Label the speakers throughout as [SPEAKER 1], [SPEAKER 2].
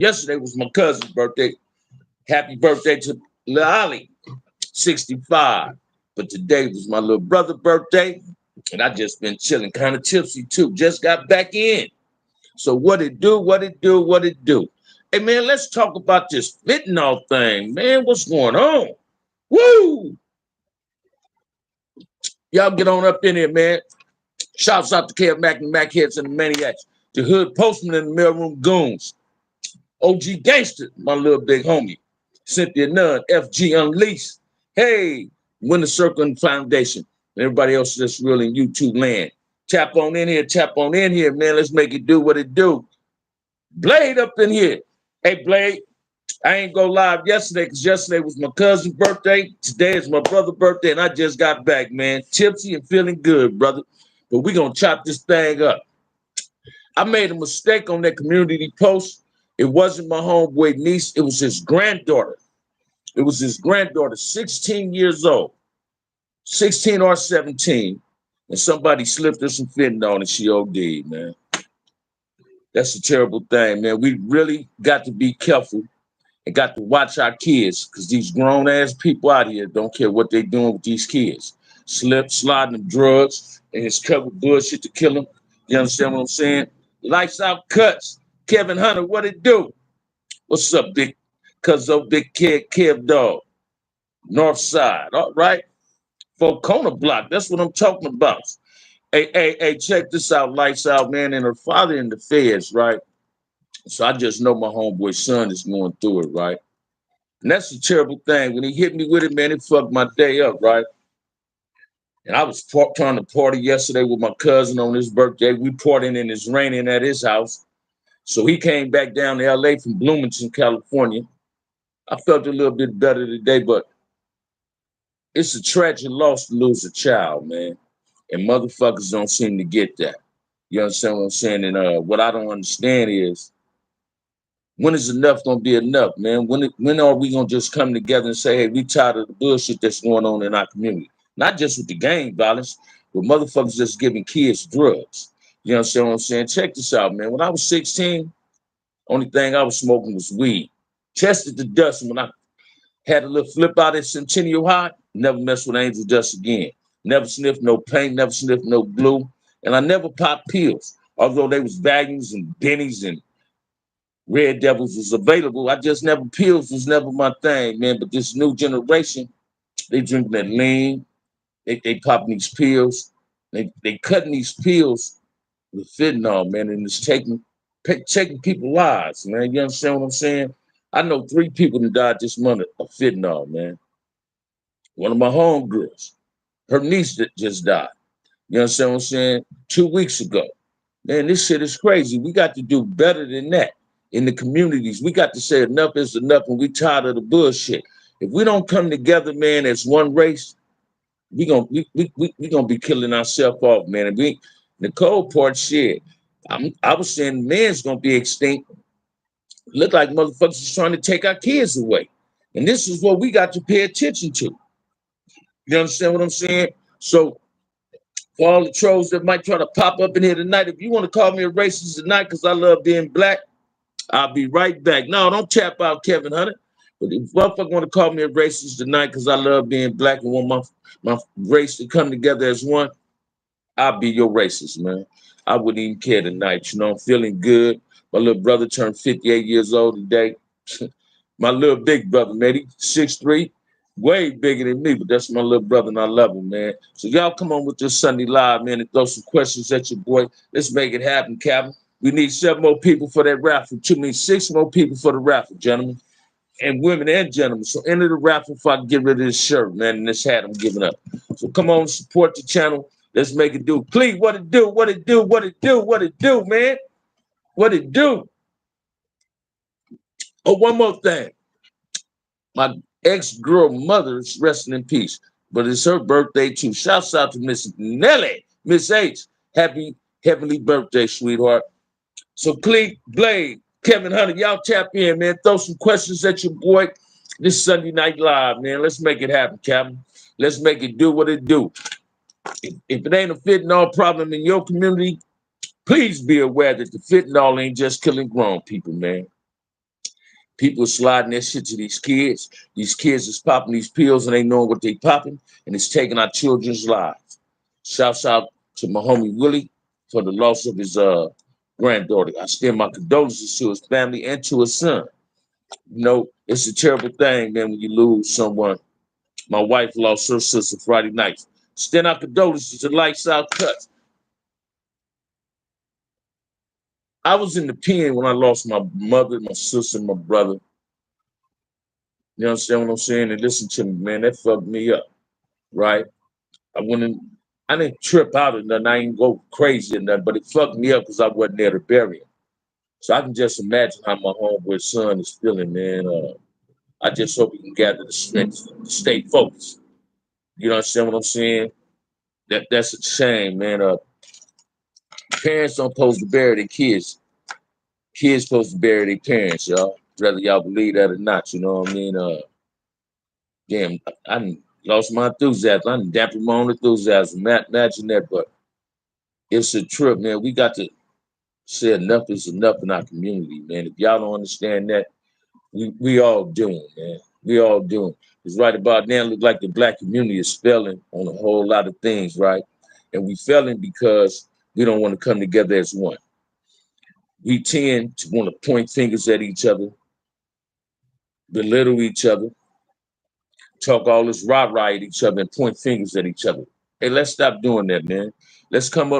[SPEAKER 1] Yesterday was my cousin's birthday. Happy birthday to Lil Ali, 65. But today was my little brother's birthday, and I just been chilling, kind of tipsy too. Just got back in. So what it do? What it do? What it do? Hey man, let's talk about this fentanyl thing, man. What's going on? Woo! Y'all get on up in here, man. Shouts out to Kev Mac and Mac Heads and the Maniacs. The Hood Postman and the Mailroom Goons. OG Gangster, my little big homie. Cynthia Nunn, FG Unleashed. Hey, Winter Circle and Foundation. And everybody else that's real in YouTube land. Tap on in here, man. Let's make it do what it do. Blade up in here. Hey, Blade, I ain't go live yesterday because yesterday was my cousin's birthday. Today is my brother's birthday, and I just got back, man. Tipsy and feeling good, brother. But we going to chop this thing up. I made a mistake on that community post. It wasn't my homeboy niece. It was his granddaughter. It was his granddaughter, 16 years old, 16 or 17. And somebody slipped her some fentanyl and she OD'd, man. That's a terrible thing, man. We really got to be careful and got to watch our kids because these grown-ass people out here don't care what they're doing with these kids. Sliding them drugs, and it's covered bullshit to kill them. You understand what I'm saying? Lights out cuts. Kevin Hunter, what it do? What's up, big cuzzo, big kid, Kev Dog? North Side, all right? Corner Block, that's what I'm talking about. Hey, check this out, Lights Out, man. And her father in the feds, right? So I just know my homeboy's son is going through it, right? And that's a terrible thing. When he hit me with it, man, it fucked my day up, right? And I was trying to party yesterday with my cousin on his birthday. We partying and it's raining at his house. So he came back down to LA from Bloomington, California. I felt a little bit better today, but it's a tragic loss to lose a child, man. And motherfuckers don't seem to get that. You understand what I'm saying? And what I don't understand is when is enough gonna be enough, man? When are we gonna just come together and say, hey, we tired of the bullshit that's going on in our community? Not just with the gang violence, but motherfuckers just giving kids drugs. You understand what I'm saying? Check this out, man. When I was 16, only thing I was smoking was weed. Tested the dust, and when I had a little flip out at Centennial High, never messed with angel dust again. Never sniffed no paint, never sniffed no glue, and I never popped pills. Although they was Valiums and Bennies and Red Devils was available, I just never, pills was never my thing, man. But this new generation, they drinking that lean, they popping these pills, they cutting these pills with fentanyl, man, and it's taking people's lives, man. You understand what I'm saying? I know 3 people that died this month of fentanyl, man. One of my homegirls, her niece that just died. You understand what I'm saying? 2 weeks ago. Man, this shit is crazy. We got to do better than that in the communities. We got to say enough is enough and we tired of the bullshit. If we don't come together, man, as one race, we gonna be killing ourselves off, man. And the cold part shit. I was saying man's gonna be extinct. Look like motherfuckers is trying to take our kids away. And this is what we got to pay attention to. You understand what I'm saying? So for all the trolls that might try to pop up in here tonight, if you want to call me a racist tonight because I love being black, I'll be right back. No, don't tap out Kevin Hunter. But if motherfucker want to call me a racist tonight because I love being black and want my race to come together as one, I'll be your racist, man. I wouldn't even care tonight. You know, I'm feeling good. My little brother turned 58 years old today. My little big brother, man, he's 6'3", way bigger than me, but that's my little brother and I love him, man. So y'all come on with this Sunday Live, man, and throw some questions at your boy. Let's make it happen, Captain. We need 7 more people for that raffle. 6 more people for the raffle, gentlemen. And women and gentlemen. So enter the raffle before I get rid of this shirt, man, and this hat I'm giving up. So come on, support the channel. Let's make it do. Please, what it do? What it do? What it do? What it do, man? What it do? Oh, one more thing. My ex-girl mother's resting in peace, but it's her birthday too. Shouts out to Miss Nelly, Miss H. Happy heavenly birthday, sweetheart. So Cleve, Blade, Kevin Hunter, y'all tap in, man. Throw some questions at your boy this Sunday Night Live, man. Let's make it happen, Captain. Let's make it do what it do. If it ain't a fentanyl problem in your community, please be aware that the fentanyl ain't just killing grown people, man. People sliding that shit to these kids. These kids is popping these pills and they knowing what they popping, and it's taking our children's lives. Shouts out to my homie Willie for the loss of his granddaughter. I extend my condolences to his family and to his son. You know, it's a terrible thing, man, when you lose someone. My wife lost her sister Friday night. Extend our condolences to Lifestyle Cuts. I was in the pen when I lost my mother, my sister, my brother. You understand what I'm saying? And listen to me, man, that fucked me up, right? I didn't trip out or nothing. I didn't go crazy or nothing, but it fucked me up because I wasn't there to bury him. So I can just imagine how my homeboy son is feeling, man. I just hope he can gather the strength to stay focused. You understand what I'm saying? That's a shame, man. Parents don't supposed to bury their kids. Kids supposed to bury their parents, y'all. Whether y'all believe that or not, you know what I mean? Damn, I done lost my enthusiasm. I done dampened my own enthusiasm. Imagine that, but it's a trip, man. We got to say enough is enough in our community, man. If y'all don't understand that, we all doing, man. We all doing. It's right about now. Look like the black community is failing on a whole lot of things, right? And we failing because we don't want to come together as one. We tend to want to point fingers at each other, belittle each other, talk all this rah-rah at each other, and point fingers at each other. Hey, let's stop doing that, man. Let's come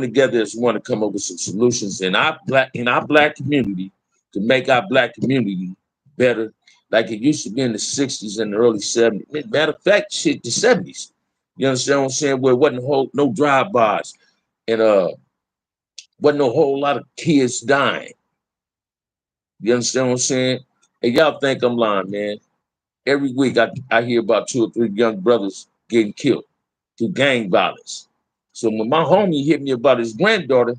[SPEAKER 1] together as one to come up with some solutions in our black community to make our black community better, like it used to be in the 60s and the early 70s. Matter of fact, shit, the 70s. You understand what I'm saying? Where it wasn't no drive-bys and wasn't a whole lot of kids dying. You understand what I'm saying? And y'all think I'm lying, man. Every week I hear about 2 or 3 young brothers getting killed through gang violence. So when my homie hit me about his granddaughter,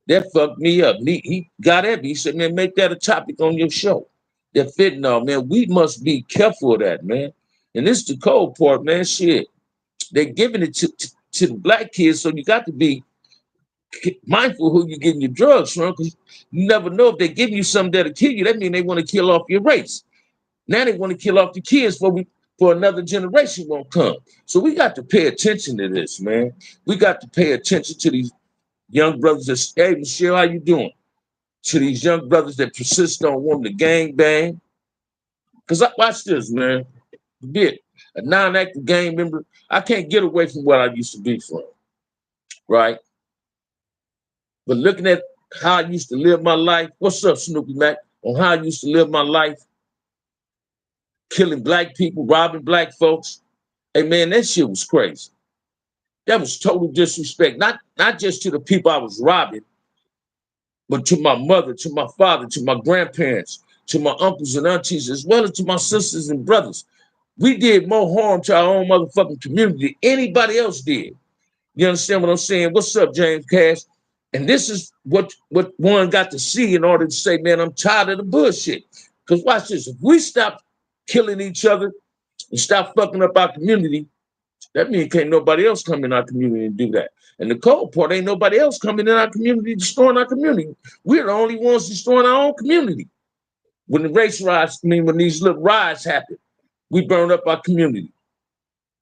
[SPEAKER 1] that fucked me up. He got at me. He said, man, make that a topic on your show. That fentanyl, man, we must be careful of that, man. And this is the cold part, man. Shit. They're giving it to the black kids, so you got to be mindful who you're getting your drugs from, because you never know if they're giving you something that'll kill you. That means they want to kill off your race. Now they want to kill off the kids for another generation won't come. So we got to pay attention to this, man. We got to pay attention to these young brothers that, hey, Michelle, how you doing? To these young brothers that persist on wanting to gang bang. Because watch this, man. Forget a non-active gang member. I can't get away from what I used to be from, right? But looking at how I used to live my life, what's up, Snoopy Mac? On how I used to live my life, killing black people, robbing black folks. Hey, man, that shit was crazy. That was total disrespect, not just to the people I was robbing, but to my mother, to my father, to my grandparents, to my uncles and aunties, as well as to my sisters and brothers. We did more harm to our own motherfucking community than anybody else did. You understand what I'm saying? What's up, James Cash? And this is what one got to see in order to say, man, I'm tired of the bullshit. Because watch this, if we stop killing each other and stop fucking up our community, that means can't nobody else come in our community and do that. And the cold part, ain't nobody else coming in our community, destroying our community. We're the only ones destroying our own community. When the race riots, when these little riots happen, we burn up our community.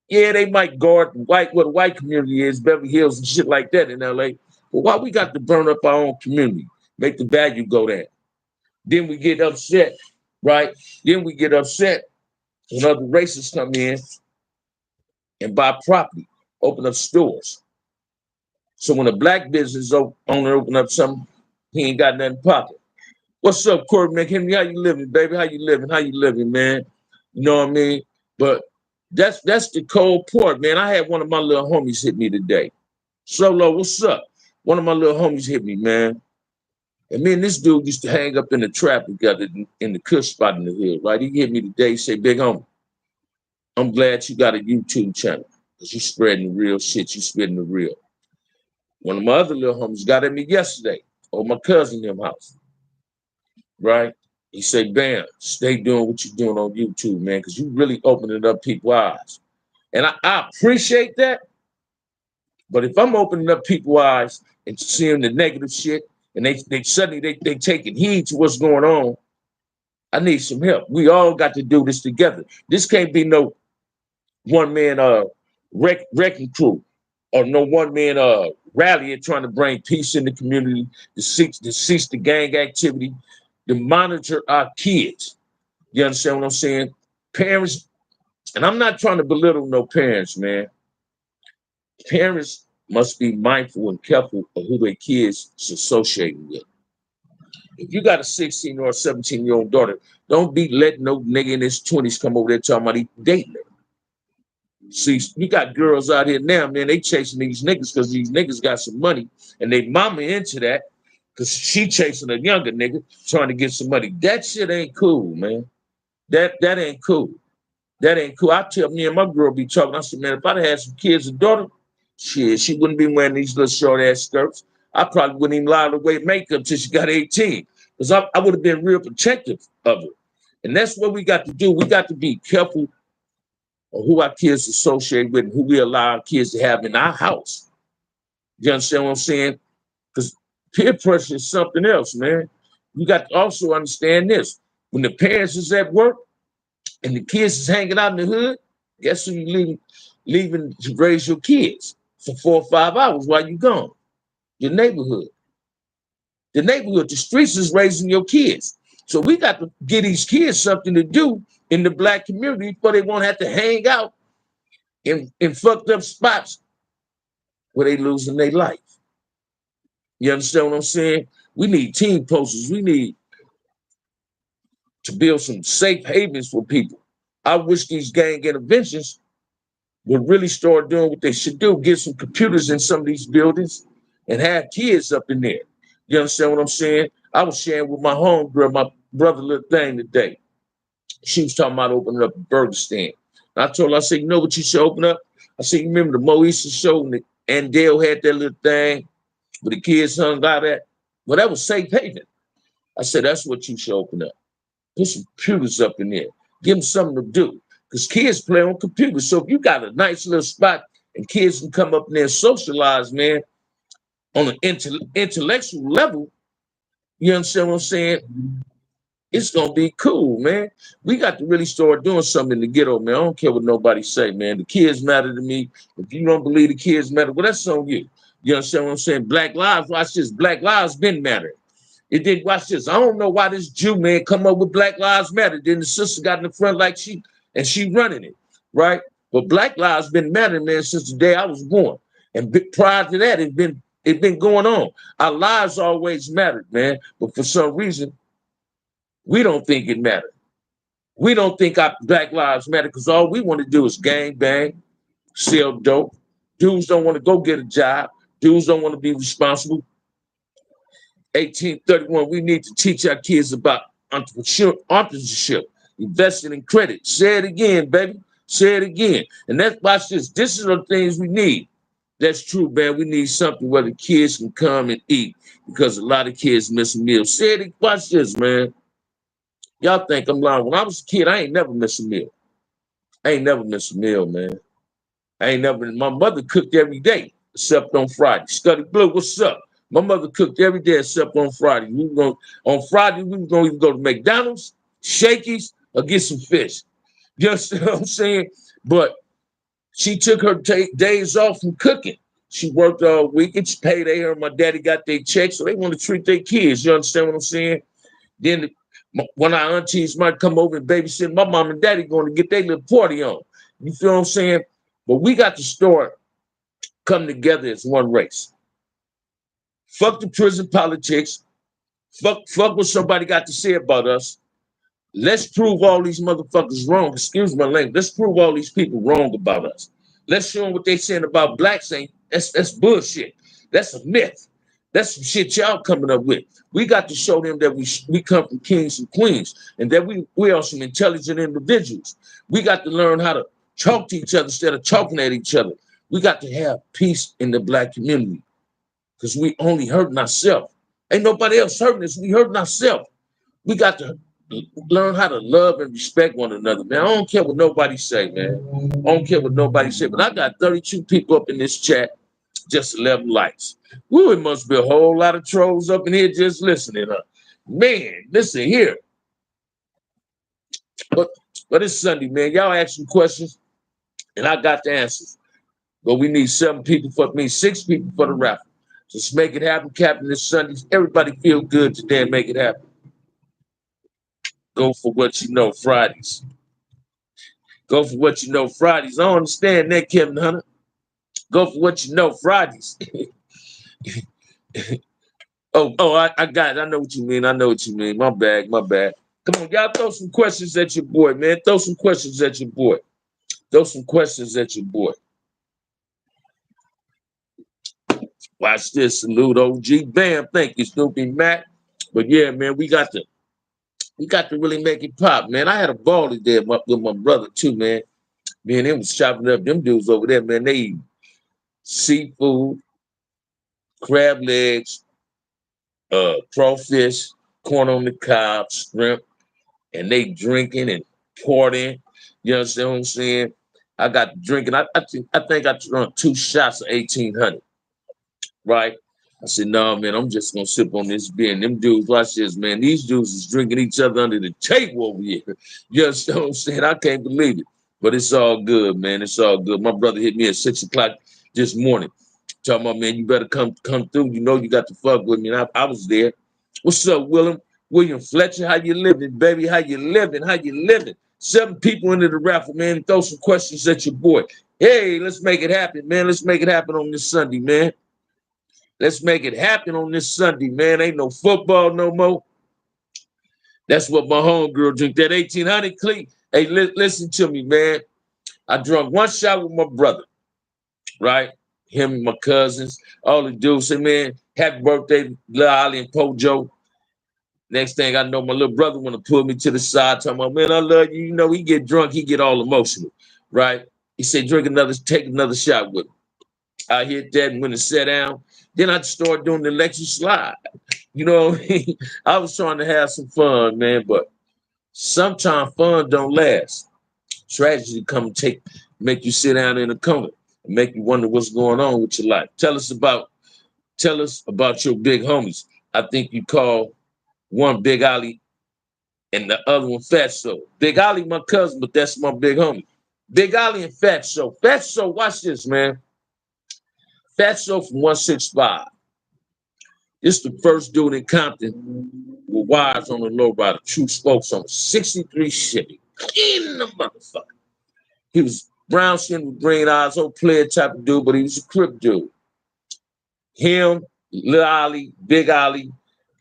[SPEAKER 1] Yeah, they might guard what the white community is, Beverly Hills and shit like that in LA. But why we got to burn up our own community, make the value go down? Then we get upset, right? Then we get upset when other races come in and buy property, open up stores. So when a black business owner open up something, he ain't got nothing popping. What's up, Corbin McHenry? How you living, baby? How you living? How you living, man? You know what I mean? But that's the cold part, man. I had one of my little homies hit me today. Solo, what's up? One of my little homies hit me, man. And me and this dude used to hang up in the trap together in the Kush spot in the hood, right? He hit me today, say, big homie, I'm glad you got a YouTube channel because you spreading the real shit. You spreading the real. One of my other little homies got at me yesterday over my cousin in them house, right? He said, Bam, stay doing what you're doing on YouTube, man, because you really opening up people's eyes. And I appreciate that. But if I'm opening up people's eyes and seeing the negative shit, and they suddenly they taking heed to what's going on, I need some help. We all got to do this together. This can't be no one man wrecking crew or no one man rally and trying to bring peace in the community, to cease the gang activity, to monitor our kids. You understand what I'm saying? Parents, and I'm not trying to belittle no parents, man. Parents must be mindful and careful of who their kids is associating with. If you got a 16 or a 17-year-old daughter, don't be letting no nigga in his 20s come over there talking about he dating her. See, you got girls out here now, man, they chasing these niggas because these niggas got some money and they mama into that because she chasing a younger nigga trying to get some money. That shit ain't cool, man. That ain't cool. That ain't cool. I tell me and my girl be talking. I said, man, if I'd had some kids and daughter, shit, she wouldn't be wearing these little short ass skirts. I probably wouldn't even allow her to wear makeup till she got 18. Because I would have been real protective of her. And that's what we got to do. We got to be careful of who our kids associate with and who we allow our kids to have in our house. You understand what I'm saying? Because peer pressure is something else, man. You got to also understand this. When the parents is at work and the kids is hanging out in the hood, guess who you leaving to raise your kids for 4 or 5 hours while you gone? Your neighborhood. The neighborhood, the streets is raising your kids. So we got to give these kids something to do in the black community before they won't have to hang out in fucked up spots where they losing their life. You understand what I'm saying? We need team posters. We need to build some safe havens for people. I wish these gang interventions would really start doing what they should do, get some computers in some of these buildings and have kids up in there. You understand what I'm saying? I was sharing with my homegirl, my brother little thing today. She was talking about opening up a burger stand. And I told her, I said, you know what you should open up? I said, you remember the Moesha show and Dale had that little thing where the kids hung out at? Well, that was safe haven. I said, that's what you should open up. Put some computers up in there. Give them something to do. Because kids play on computers. So if you got a nice little spot and kids can come up in there and socialize, man, on an intellectual level, you understand what I'm saying? It's gonna be cool, man. We got to really start doing something in the ghetto, man. I don't care what nobody say, man. The kids matter to me. If you don't believe the kids matter, well, that's on you. You understand what I'm saying? Black lives, watch this. Black lives been mattering. It didn't, watch this. I don't know why this Jew man come up with Black Lives Matter. Then the sister got in the front like she running it, right? But Black Lives been mattering, man, since the day I was born. And prior to that, it been going on. Our lives always mattered, man. But for some reason, we don't think it mattered. We don't think our Black Lives matter because all we want to do is gang bang, sell dope. Dudes don't want to go get a job. Dudes don't want to be responsible. 1831, we need to teach our kids about entrepreneurship, investing in credit. Say it again, baby. Say it again. And that's, watch this. This is the things we need. That's true, man. We need something where the kids can come and eat because a lot of kids miss a meal. Say it. Watch this, man. Y'all think I'm lying. When I was a kid, I ain't never missed a meal. I ain't never missed a meal, man. My mother cooked every day except on Friday. Scuddy Blue, what's up? My mother cooked every day except on Friday. On Friday, we were going to either go to McDonald's, Shakey's, or get some fish. You understand what I'm saying? But she took her days off from cooking. She worked all week. It's payday. Her and my daddy got their checks, so they want to treat their kids. You understand what I'm saying? Then when our aunties might come over and babysit, my mom and daddy going to get their little party on. You feel what I'm saying? But we got to start coming together as one race. Fuck the prison politics. Fuck what somebody got to say about us. Let's prove all these motherfuckers wrong. Excuse my language. Let's prove all these people wrong about us. Let's show them what they saying about blacks ain't. That's bullshit. That's a myth. That's some shit y'all coming up with. We got to show them that we come from kings and queens and that we are some intelligent individuals. We got to learn how to talk to each other instead of talking at each other. We got to have peace in the black community because we only hurting ourselves. Ain't nobody else hurting us. We hurting ourselves. We got to learn how to love and respect one another, man. I don't care what nobody say, man. I don't care what nobody say, but I got 32 people up in this chat, just 11 likes. Ooh, it must be a whole lot of trolls up in here just listening. Man, listen here. But it's Sunday, man. Y'all ask some questions, and I got the answers. But we need 6 people for the raffle. Just make it happen, Captain. This Sunday, everybody feel good today and make it happen. Go for what you know Fridays. Go for what you know Fridays. I don't understand that, Kevin Hunter. Go for what you know Fridays. I got it. I know what you mean. My bad. Come on, y'all throw some questions at your boy, man. Watch this. Salute OG. Bam. Thank you, Snoopy Mac. But yeah, man, we got to really make it pop, man. I had a ball today with my brother too, man. Me and him was chopping up them dudes over there, man. They eat seafood, crab legs, crawfish, corn on the cob, shrimp, and they drinking and partying. You understand what I'm saying? I got drinking. I think I drunk 2 shots of 1800. Right? I said, no, man, I'm just gonna sip on this beer. And them dudes, watch this, man. These dudes is drinking each other under the table over here. You understand what I'm saying? I can't believe it. But it's all good, man. It's all good. My brother hit me at 6 o'clock this morning. Talking about, man, you better come through. You know you got to fuck with me. And I was there. What's up, William Fletcher? How you living, baby? How you living? 7 people into the raffle, man. Throw some questions at your boy. Hey, let's make it happen, man. Let's make it happen on this Sunday, man. Let's make it happen on this Sunday, man. Ain't no football no more. That's what my homegirl drink. That 1800 clean. Hey, listen to me, man. I drunk 1 shot with my brother, right? Him and my cousins. All the dudes say, man, happy birthday, Lil Ollie and Pojo. Next thing I know, my little brother want to pull me to the side, talking about, man, I love you. You know, he get drunk, he get all emotional, right? He said, take another shot with him. I hit that and went and sat down. Then I started doing the electric slide. You know what I mean? I was trying to have some fun, man, but sometimes fun don't last. Tragedy come make you sit down in a corner and make you wonder what's going on with your life. Tell us about your big homies. I think you call one Big Ollie and the other one Fatso. Big Ollie, my cousin, but that's my big homie. Big Ollie and Fatso. Fatso, watch this, man. Fatso from 165. This the first dude in Compton with wires on the lowrider, true spokes on 63 Chevy. In the motherfucker. He was brown skin with green eyes, old player type of dude, but he was a Crip dude. Him, Lil Ollie, Big Ollie,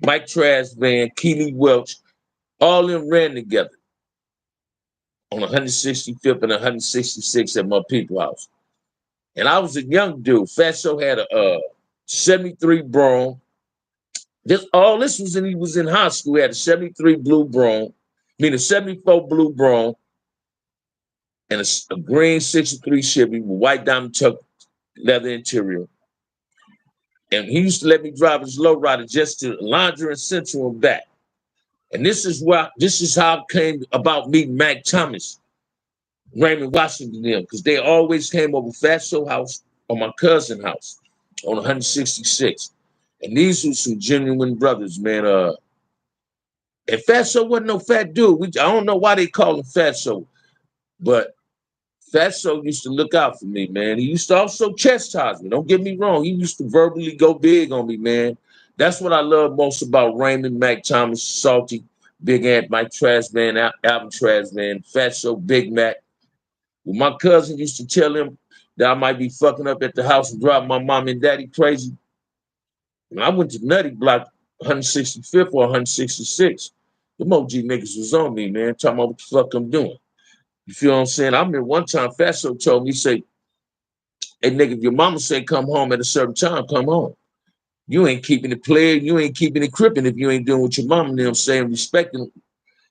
[SPEAKER 1] Mike Trash Van, Keely Welch, all them ran together on 165th and 166 at my people house. And I was a young dude. Fatso had a 73 Brougham. This was he was in high school. He had a 73 blue Brougham, a 74 blue Brougham, and a green 63 Chevy with white diamond tuck leather interior. And he used to let me drive his lowrider just to Laundry and Central and back. And this is how it came about meeting Mac Thomas, Raymond Washington, them, because they always came over Fatso house or my cousin house on 166. And these were some genuine brothers, man. And Fatso wasn't no fat dude. I don't know why they call him Fatso, but Fatso used to look out for me, man. He used to also chastise me. Don't get me wrong. He used to verbally go big on me, man. That's what I love most about Raymond, Mac Thomas, Salty, Big Ant, Mike Trash Man, Alvin Trash Man, Fatso, Big Mac. Well, my cousin used to tell him that I might be fucking up at the house and drive my mom and daddy crazy. When I went to Nutty Block 165th or 166, the OG niggas was on me, man, talking about what the fuck I'm doing. You feel what I'm saying? I remember one time Fatso told me, say, hey, nigga, if your mama say come home at a certain time, come home. You ain't keeping it playing, you ain't keeping it cripping if you ain't doing what your mama and them saying, respecting.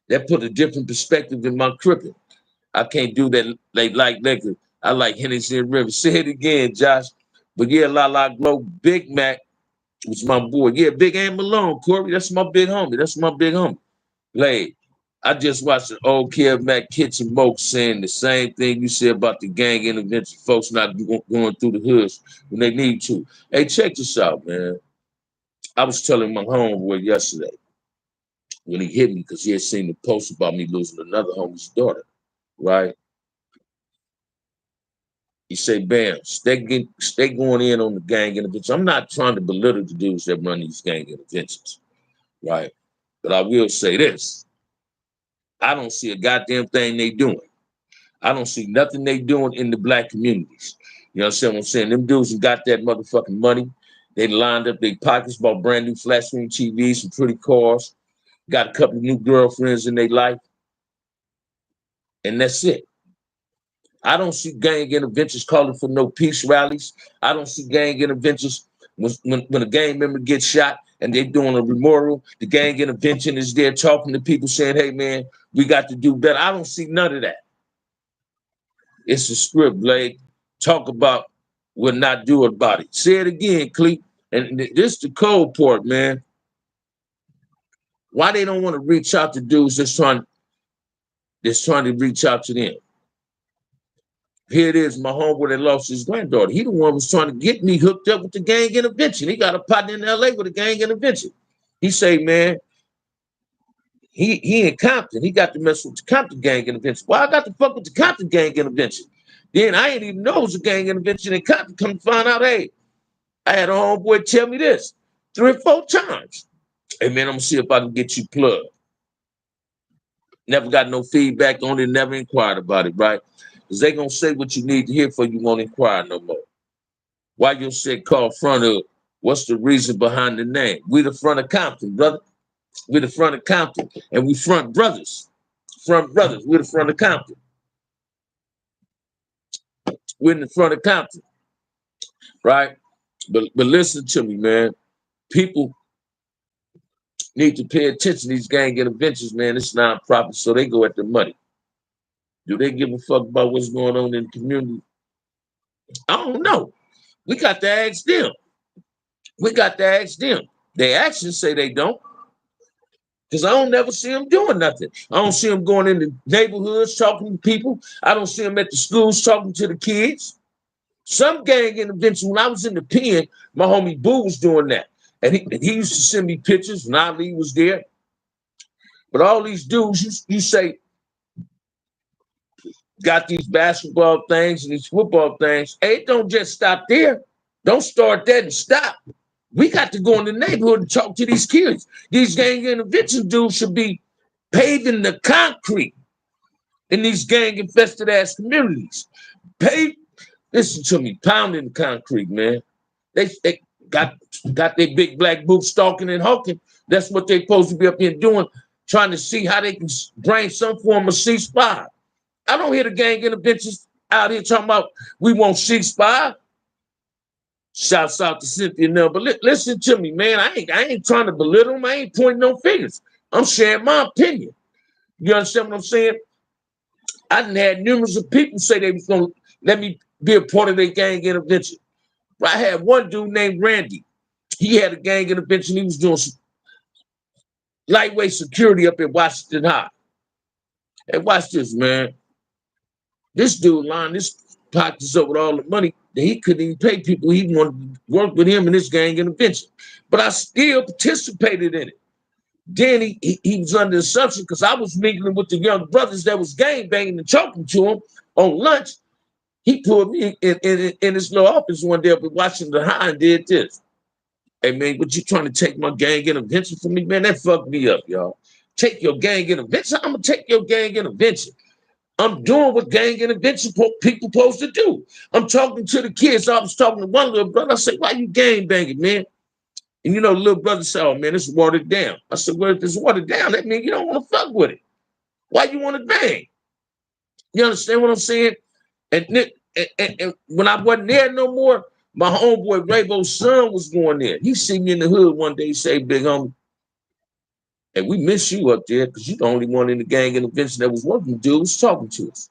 [SPEAKER 1] That put a different perspective in my cripping. I can't do that like nigga. I like Hennessy and River. Say it again, Josh. But yeah, La Glow, Big Mac was my boy. Yeah, Big Ant Malone, Corey. That's my big homie. Like, I just watched an old Kev Mac Kitchen Moke saying the same thing you said about the gang intervention, folks not going through the hoods when they need to. Hey, check this out, man. I was telling my homeboy yesterday. when he hit me because he had seen the post about me losing another homie's daughter, right? He said, "Bam, stay going in on the gang intervention." I'm not trying to belittle the dudes that run these gang interventions, right? But I will say this: I don't see a goddamn thing they doing. I don't see nothing they doing in the black communities. You understand what I'm saying? Them dudes who got that motherfucking money, they lined up their pockets, bought brand new flat screen TVs, some pretty cars, got a couple of new girlfriends in their life, and that's it. I don't see gang interventions calling for no peace rallies. I don't see gang interventions when a gang member gets shot and they're doing a memorial. The gang intervention is there talking to people saying, "Hey, man, we got to do better." I don't see none of that. It's a script, Blake. Talk about what not do about it. Say it again, Cleet. And this the cold part, man. Why they don't want to reach out to dudes that's trying to reach out to them? Here it is, my homeboy that lost his granddaughter. He the one was trying to get me hooked up with the gang intervention. He got a partner in LA with a gang intervention. He say, man, he in Compton. He got to mess with the Compton gang intervention. Why I got to fuck with the Compton gang intervention? Then I ain't even know it was a gang intervention in Compton. Come to find out, hey, I had a homeboy tell me this 3 or 4 times. Hey, man, I'm going to see if I can get you plugged. Never got no feedback on it, never inquired about it, right? Because they going to say what you need to hear for you won't inquire no more. Why you say call front of, what's the reason behind the name? We the front of Compton, brother. We the front of Compton. And we front brothers. Front brothers. We're the front of Compton. We're in the front of Compton, right? But listen to me, man. People need to pay attention to these gang interventions, man. It's non-profit, so they go at the money. Do they give a fuck about what's going on in the community? I don't know. We got to ask them. We got to ask them. Their actions say they don't. Because I don't never see them doing nothing. I don't see them going in the neighborhoods talking to people. I don't see them at the schools talking to the kids. Some gang intervention, when I was in the pen, my homie Boo was doing that. And he used to send me pictures when Ali was there. But all these dudes, you say, got these basketball things and these football things. Hey, it don't just stop there. Don't start that and stop. We got to go in the neighborhood and talk to these kids. These gang intervention dudes should be paving the concrete in these gang-infested ass communities. Listen to me, pounding the concrete, man. They got their big black boots stalking and hulking. That's what they supposed to be up here doing, trying to see how they can bring some form of ceasefire. I don't hear the gang interventions out here talking about we want ceasefire. Shouts out to Cynthia Nell. But listen to me, man. I ain't trying to belittle them. I ain't pointing no fingers. I'm sharing my opinion. You understand what I'm saying? I done had numerous of people say they was gonna let me be a part of their gang intervention. I had one dude named Randy. He had a gang intervention. He was doing some lightweight security up in Washington High. Hey, watch this, man. This dude lined his pockets up with all the money that he couldn't even pay people. He wanted to work with him in this gang intervention. But I still participated in it. Then he was under the assumption, because I was mingling with the young brothers that was gang banging and choking to him on lunch. He pulled me in his little office one day up in Washington High and did this. Hey, man, what you trying to take my gang intervention from me? Man, that fucked me up, y'all. Take your gang intervention? I'm going to take your gang intervention. I'm doing what gang intervention people supposed to do. I'm talking to the kids. I was talking to one little brother. I said, why you gang banging, man? And you know, the little brother said, oh, man, it's watered down. I said, well, if it's watered down, that means you don't want to fuck with it. Why you want to bang? You understand what I'm saying? And when I wasn't there no more, my homeboy Raybo's son was going there. He see me in the hood one day. He say, big homie, and we miss you up there because you're the only one in the gang intervention that was working. Dude was talking to us.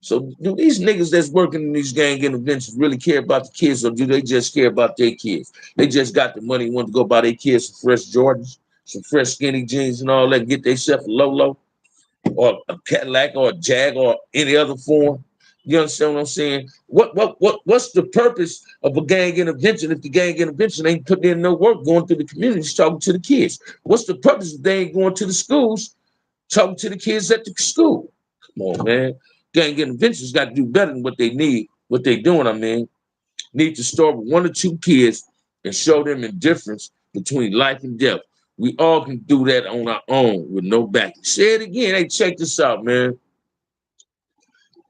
[SPEAKER 1] So do these niggas that's working in these gang interventions really care about the kids, or do they just care about their kids? They just got the money, want to go buy their kids some fresh Jordans, some fresh skinny jeans and all that, and get themselves a Lolo or a Cadillac or a Jag or any other form. You understand what I'm saying? What's the purpose of a gang intervention if the gang intervention ain't putting in no work, going through the communities, talking to the kids? What's the purpose if they ain't going to the schools, talking to the kids at the school? Come on, man. Gang interventions got to do better than what they need, what they doing, I mean. Need to start with 1 or 2 kids and show them the difference between life and death. We all can do that on our own with no backing. Say it again. Hey, check this out, man.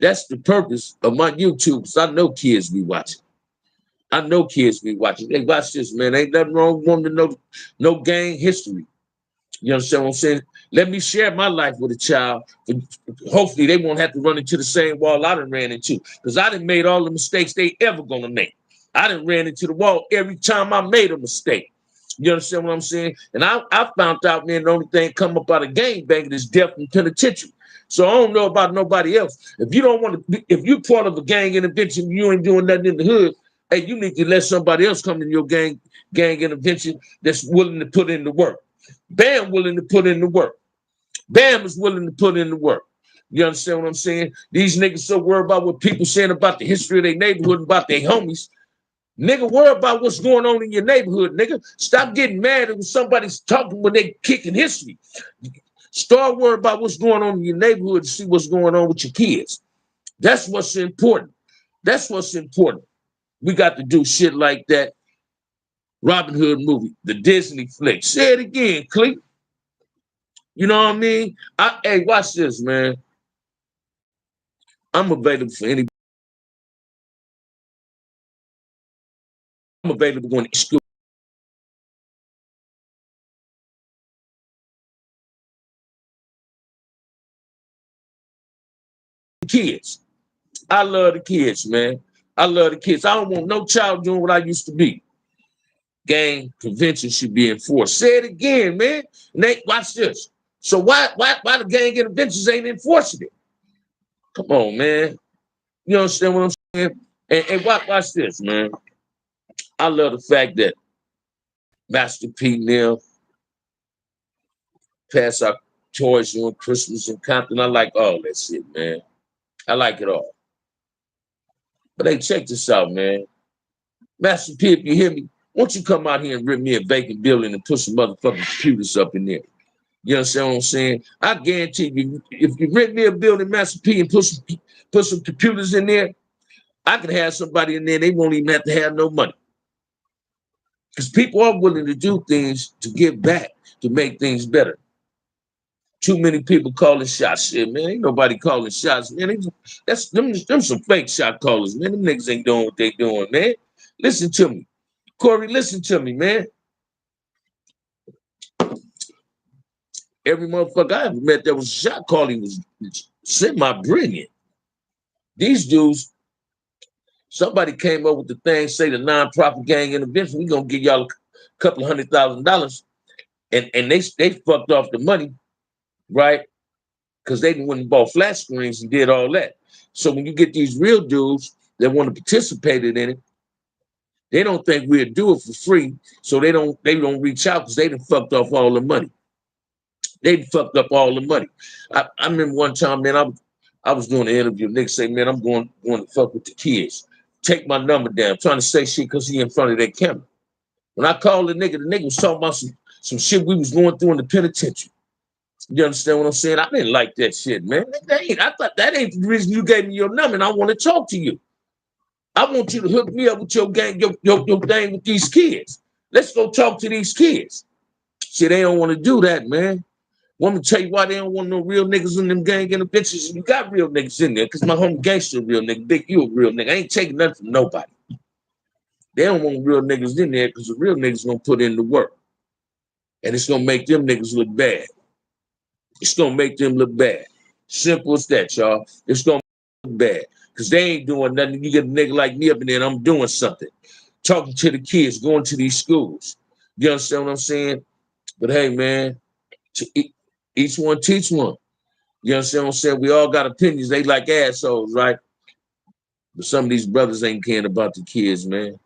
[SPEAKER 1] That's the purpose of my YouTube, because I know kids be watching. I know kids be watching. They watch this, man. Ain't nothing wrong with them to know no gang history. You understand what I'm saying? Let me share my life with a child. Hopefully they won't have to run into the same wall I done ran into, because I done made all the mistakes they ever gonna make. I done ran into the wall every time I made a mistake. You understand what I'm saying? And I found out, man, the only thing come up out of gang banging is death and penitentiary. So I don't know about nobody else. If you don't want to, if you're part of a gang intervention, you ain't doing nothing in the hood, hey, you need to let somebody else come in your gang intervention that's willing to put in the work. Bam willing to put in the work. Bam is willing to put in the work. You understand what I'm saying? These niggas so worried about what people saying about the history of their neighborhood and about their homies. Nigga, worry about what's going on in your neighborhood, nigga. Stop getting mad when somebody's talking when they kicking history. Start worrying about what's going on in your neighborhood and see what's going on with your kids. That's what's important. That's what's important. We got to do shit like that Robin Hood movie, the Disney flick. Say it again, Cleve. You know what I mean? Hey, watch this, man. I'm available for any. I'm available going to school. Kids. I love the kids, man. I love the kids. I don't want no child doing what I used to be. Gang prevention should be enforced. Say it again, man. Nate, watch this. So why the gang interventions ain't enforcing it? Come on, man. You understand what I'm saying? And watch this, man. I love the fact that Master P. Neal pass our toys during Christmas in Compton. I like all that shit, man. I like it all. But hey, check this out, man. Master P, if you hear me, won't you come out here and rip me a vacant building and put some motherfucking computers up in there? You understand what I'm saying? I guarantee you, if you rent me a building, Master P, and put some computers in there, I could have somebody in there. They won't even have to have no money. Because people are willing to do things to give back, to make things better. Too many people calling shots. Shit, man, ain't nobody calling shots, man. That's them some fake shot callers, man. Them niggas ain't doing what they doing, man. Listen to me. Corey, listen to me, man. Every motherfucker I ever met that was shot calling was semi-brilliant. These dudes, somebody came up with the thing, say the nonprofit gang intervention, we gonna give y'all a couple of $100,000, and they fucked off the money, right? Because they went and bought flat screens and did all that. So when you get these real dudes that want to participate in it, they don't think we'll do it for free, so they don't reach out because they done fucked off all the money. They fucked up all the money. I remember one time, man, I was doing an interview. Niggas say, man, I'm going to fuck with the kids. Take my number down. I'm trying to say shit because he in front of that camera. When I called the nigga was talking about some shit we was going through in the penitentiary. You understand what I'm saying? I didn't like that shit, man. I thought that ain't the reason you gave me your number, and I want to talk to you. I want you to hook me up with your gang, your thing with these kids. Let's go talk to these kids. See, they don't want to do that, man. Want me to tell you why they don't want no real niggas in them gang interventions? You got real niggas in there, because my homie Gangster a real nigga. Big, you a real nigga. I ain't taking nothing from nobody. They don't want real niggas in there because the real niggas gonna put in the work. And it's gonna make them niggas look bad. It's gonna make them look bad. Simple as that, y'all. It's gonna look bad. Because they ain't doing nothing. You get a nigga like me up in there and I'm doing something. Talking to the kids, going to these schools. You understand what I'm saying? But hey, man, each one teach one. You understand what I'm saying? We all got opinions. They like assholes, right? But some of these brothers ain't caring about the kids, man.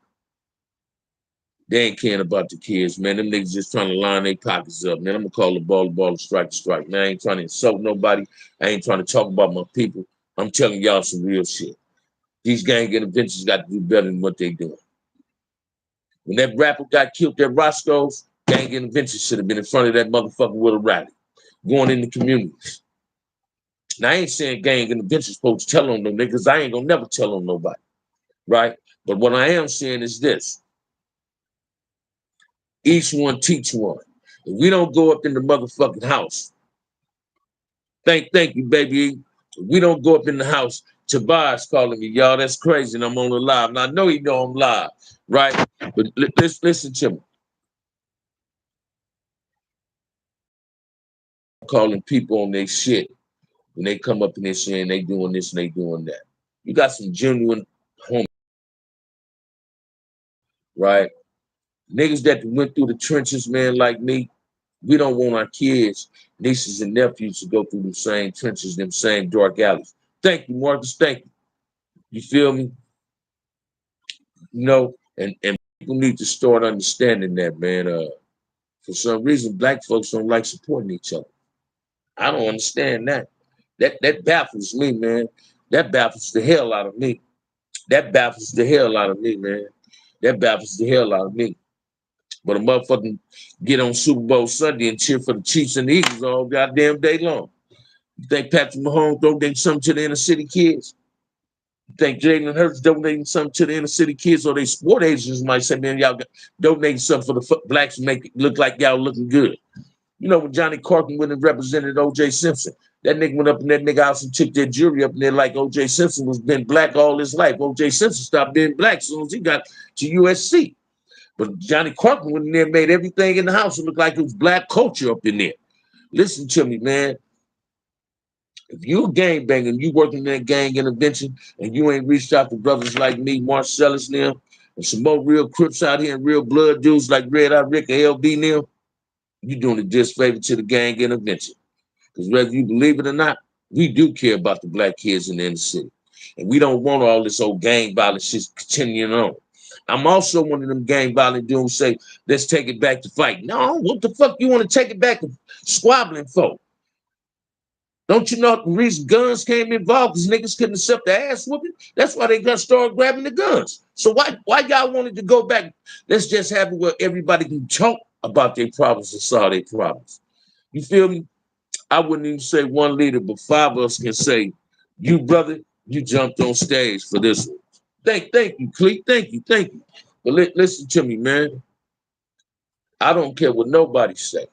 [SPEAKER 1] They ain't caring about the kids, man. Them niggas just trying to line their pockets up, man. I'm gonna call the ball, strike, strike. Man, I ain't trying to insult nobody. I ain't trying to talk about my people. I'm telling y'all some real shit. These gang interventions got to do better than what they doing. When that rapper got killed at Roscoe's, gang interventions should have been in front of that motherfucker with a rally, going in the communities. Now, I ain't saying gang interventions supposed to tell on them niggas. I ain't gonna never tell on nobody, right? But what I am saying is this. Each one teach one. If we don't go up in the motherfucking house, thank you, baby. If we don't go up in the house, Tobias calling me, y'all, that's crazy, and I'm on the live. Now, I know he know I'm live, right? But listen to me. Calling people on their shit when they come up in there saying they doing this and they doing that. You got some genuine homies, right? Niggas that went through the trenches, man, like me, we don't want our kids, nieces and nephews to go through the same trenches, them same dark alleys. Thank you, Marcus. Thank you. You feel me? You know, and people need to start understanding that, man. For some reason, black folks don't like supporting each other. I don't understand that. That baffles me, man. That baffles the hell out of me. That baffles the hell out of me, man. That baffles the hell out of me. But a motherfucking get on Super Bowl Sunday and cheer for the Chiefs and the Eagles all goddamn day long. You think Patrick Mahomes donating something to the inner city kids? You think Jalen Hurts donating something to the inner city kids? Or they sport agents might say, man, y'all donating something for the blacks to make it look like y'all looking good. You know, when Johnny Carson went and represented O.J. Simpson, that nigga went up in that nigga house and took their jury up in there like O.J. Simpson was been black all his life. O.J. Simpson stopped being black as soon as he got to USC. But Johnny Carson went in there and made everything in the house look like it was black culture up in there. Listen to me, man. If you a gangbanger and you working in that gang intervention and you ain't reached out to brothers like me, Marcellus now, and some more real Crips out here and real blood dudes like Red Eye Rick or LB now, you doing a disfavor to the gang intervention. Because whether you believe it or not, we do care about the black kids in the inner city. And we don't want all this old gang violence shit continuing on. I'm also one of them gang violent dudes who say, let's take it back to fight. No, what the fuck you want to take it back to squabbling for? Don't you know the reason guns came involved? Because niggas couldn't accept the ass whooping. That's why they got started grabbing the guns. So why y'all wanted to go back? Let's just have it where everybody can talk about their problems and solve their problems. You feel me? I wouldn't even say one leader, but 5 of us can say, you brother, you jumped on stage for this one. Thank you, Cleet. Thank you. But listen to me, man. I don't care what nobody say.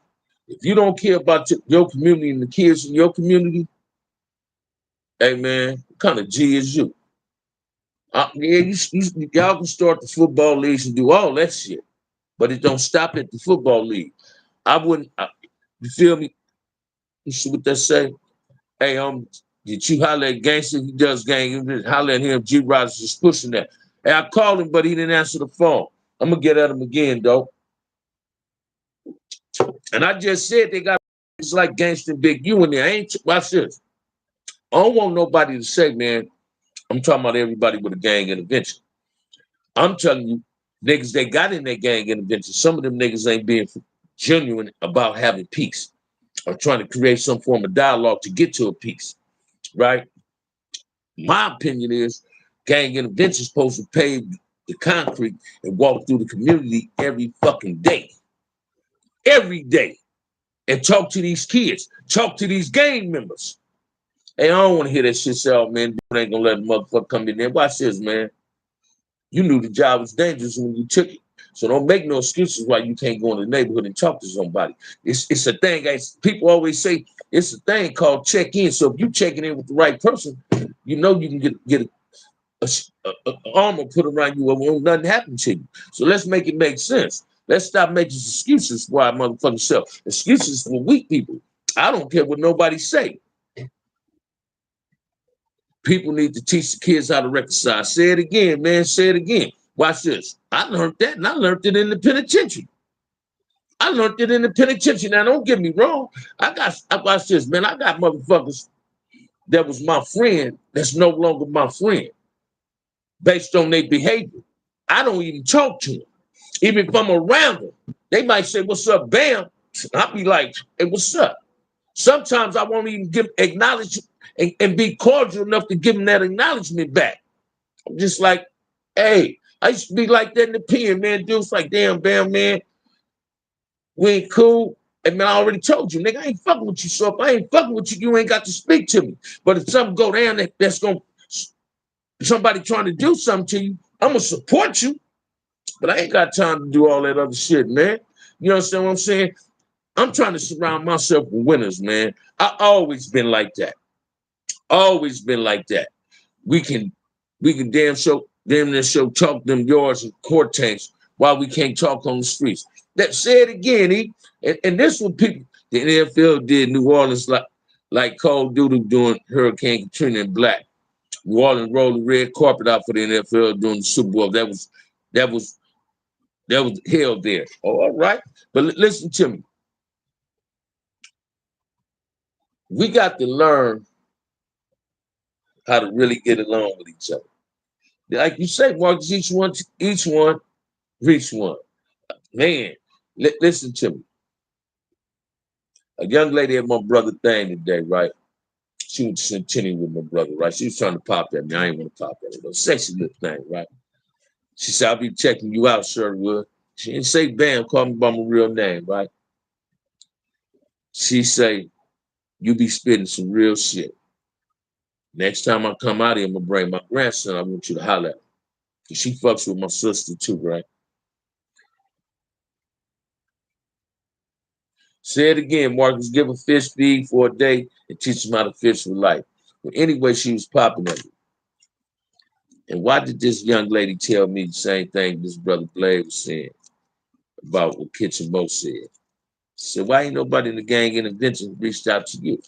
[SPEAKER 1] If you don't care about your community and the kids in your community, hey man, what kind of G is you? Yeah, y'all can start the football leagues and do all that shit, but it don't stop at the football league. I wouldn't. You feel me? You see what they say? Hey, did you holler at Gangster? He does gang. You didn't holler at him. G Rogers is pushing that. Hey, I called him, but he didn't answer the phone. I'm gonna get at him again, though. And I just said they got it's like Gangster and Big U in there. I ain't watch this. I don't want nobody to say, man, I'm talking about everybody with a gang intervention. I'm telling you, niggas they got in their gang intervention, some of them niggas ain't being genuine about having peace or trying to create some form of dialogue to get to a peace, right? My opinion is gang intervention is supposed to pave the concrete and walk through the community every fucking day. Every day. And talk to these kids. Talk to these gang members. Hey, I don't want to hear that shit say, oh, man, you ain't gonna let a motherfucker come in there. Watch this, man. You knew the job was dangerous when you took it. So don't make no excuses why you can't go in the neighborhood and talk to somebody. It's a thing, guys. People always say it's a thing called check in. So if you checking in with the right person, you know you can get a armor put around you won't nothing happen to you. So let's make it make sense. Let's stop making excuses for our motherfucking self. Excuses for weak people. I don't care what nobody say. People need to teach the kids how to reconcile. Say it again, man. Say it again. Watch this. I learned that, and I learned it in the penitentiary. I learned it in the penitentiary. Now, don't get me wrong. I watch this, man. I got motherfuckers that was my friend that's no longer my friend based on their behavior. I don't even talk to them. Even if I'm around them, they might say, what's up, bam? I'll be like, hey, what's up? Sometimes I won't even acknowledge and be cordial enough to give them that acknowledgement back. I'm just like, hey, I used to be like that in the pen, man. Dudes like, damn, Bam, man, we ain't cool. And man, I already told you, nigga, I ain't fucking with you. So if I ain't fucking with you, you ain't got to speak to me. But if something go down that's gonna somebody trying to do something to you, I'm gonna support you. But I ain't got time to do all that other shit, man. You understand what I'm saying? I'm trying to surround myself with winners, man. I always been like that. Always been like that. We can damn near show talk them yards and court tanks while we can't talk on the streets. That say it again, and this what people the NFL did New Orleans like Call of Duty doing Hurricane Katrina in black. New Orleans rolled the red carpet out for the NFL during the Super Bowl. That was hell there. Oh, all right. But listen to me. We got to learn how to really get along with each other. Like you say, Marcus, each one reach one. Man, listen to me. A young lady at my brother thing today, right? She was continuing with my brother, right? She was trying to pop at me. I ain't want to pop at her. Though. Sexy little thing, right? She said, I'll be checking you out, Sherwood. She didn't say Bam, call me by my real name, right? She say, you be spitting some real shit. Next time I come out here, I'm gonna bring my grandson. I want you to holler at him. She fucks with my sister too, right? Say it again, Marcus. Give a fish feed for a day and teach him how to fish for life. But anyway, she was popping at me. And why did this young lady tell me the same thing this brother Blade was saying about what Kitchen Mo said? She said, why ain't nobody in the gang intervention reached out to you?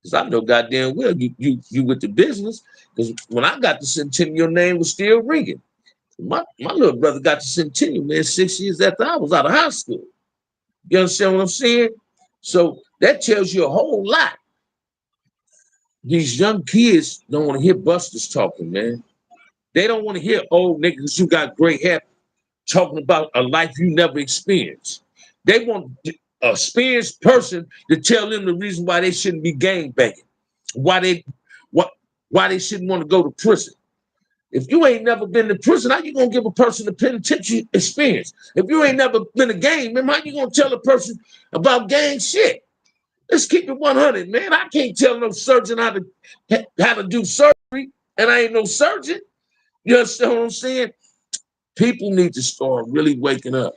[SPEAKER 1] Because I know goddamn well you with the business. Because when I got the Centennial, your name was still ringing. My little brother got the Centennial, man, 6 years after I was out of high school. You understand what I'm saying? So that tells you a whole lot. These young kids don't want to hear busters talking, man. They don't want to hear old niggas who got gray hair talking about a life you never experienced. They want a experienced person to tell them the reason why they shouldn't be gang banging, why they why they shouldn't want to go to prison. If you ain't never been to prison, how you gonna give a person a penitentiary experience? If you ain't never been a gang member, how you gonna tell a person about gang shit? Let's keep it 100, man. I can't tell no surgeon how to do surgery, and I ain't no surgeon. You understand what I'm saying? People need to start really waking up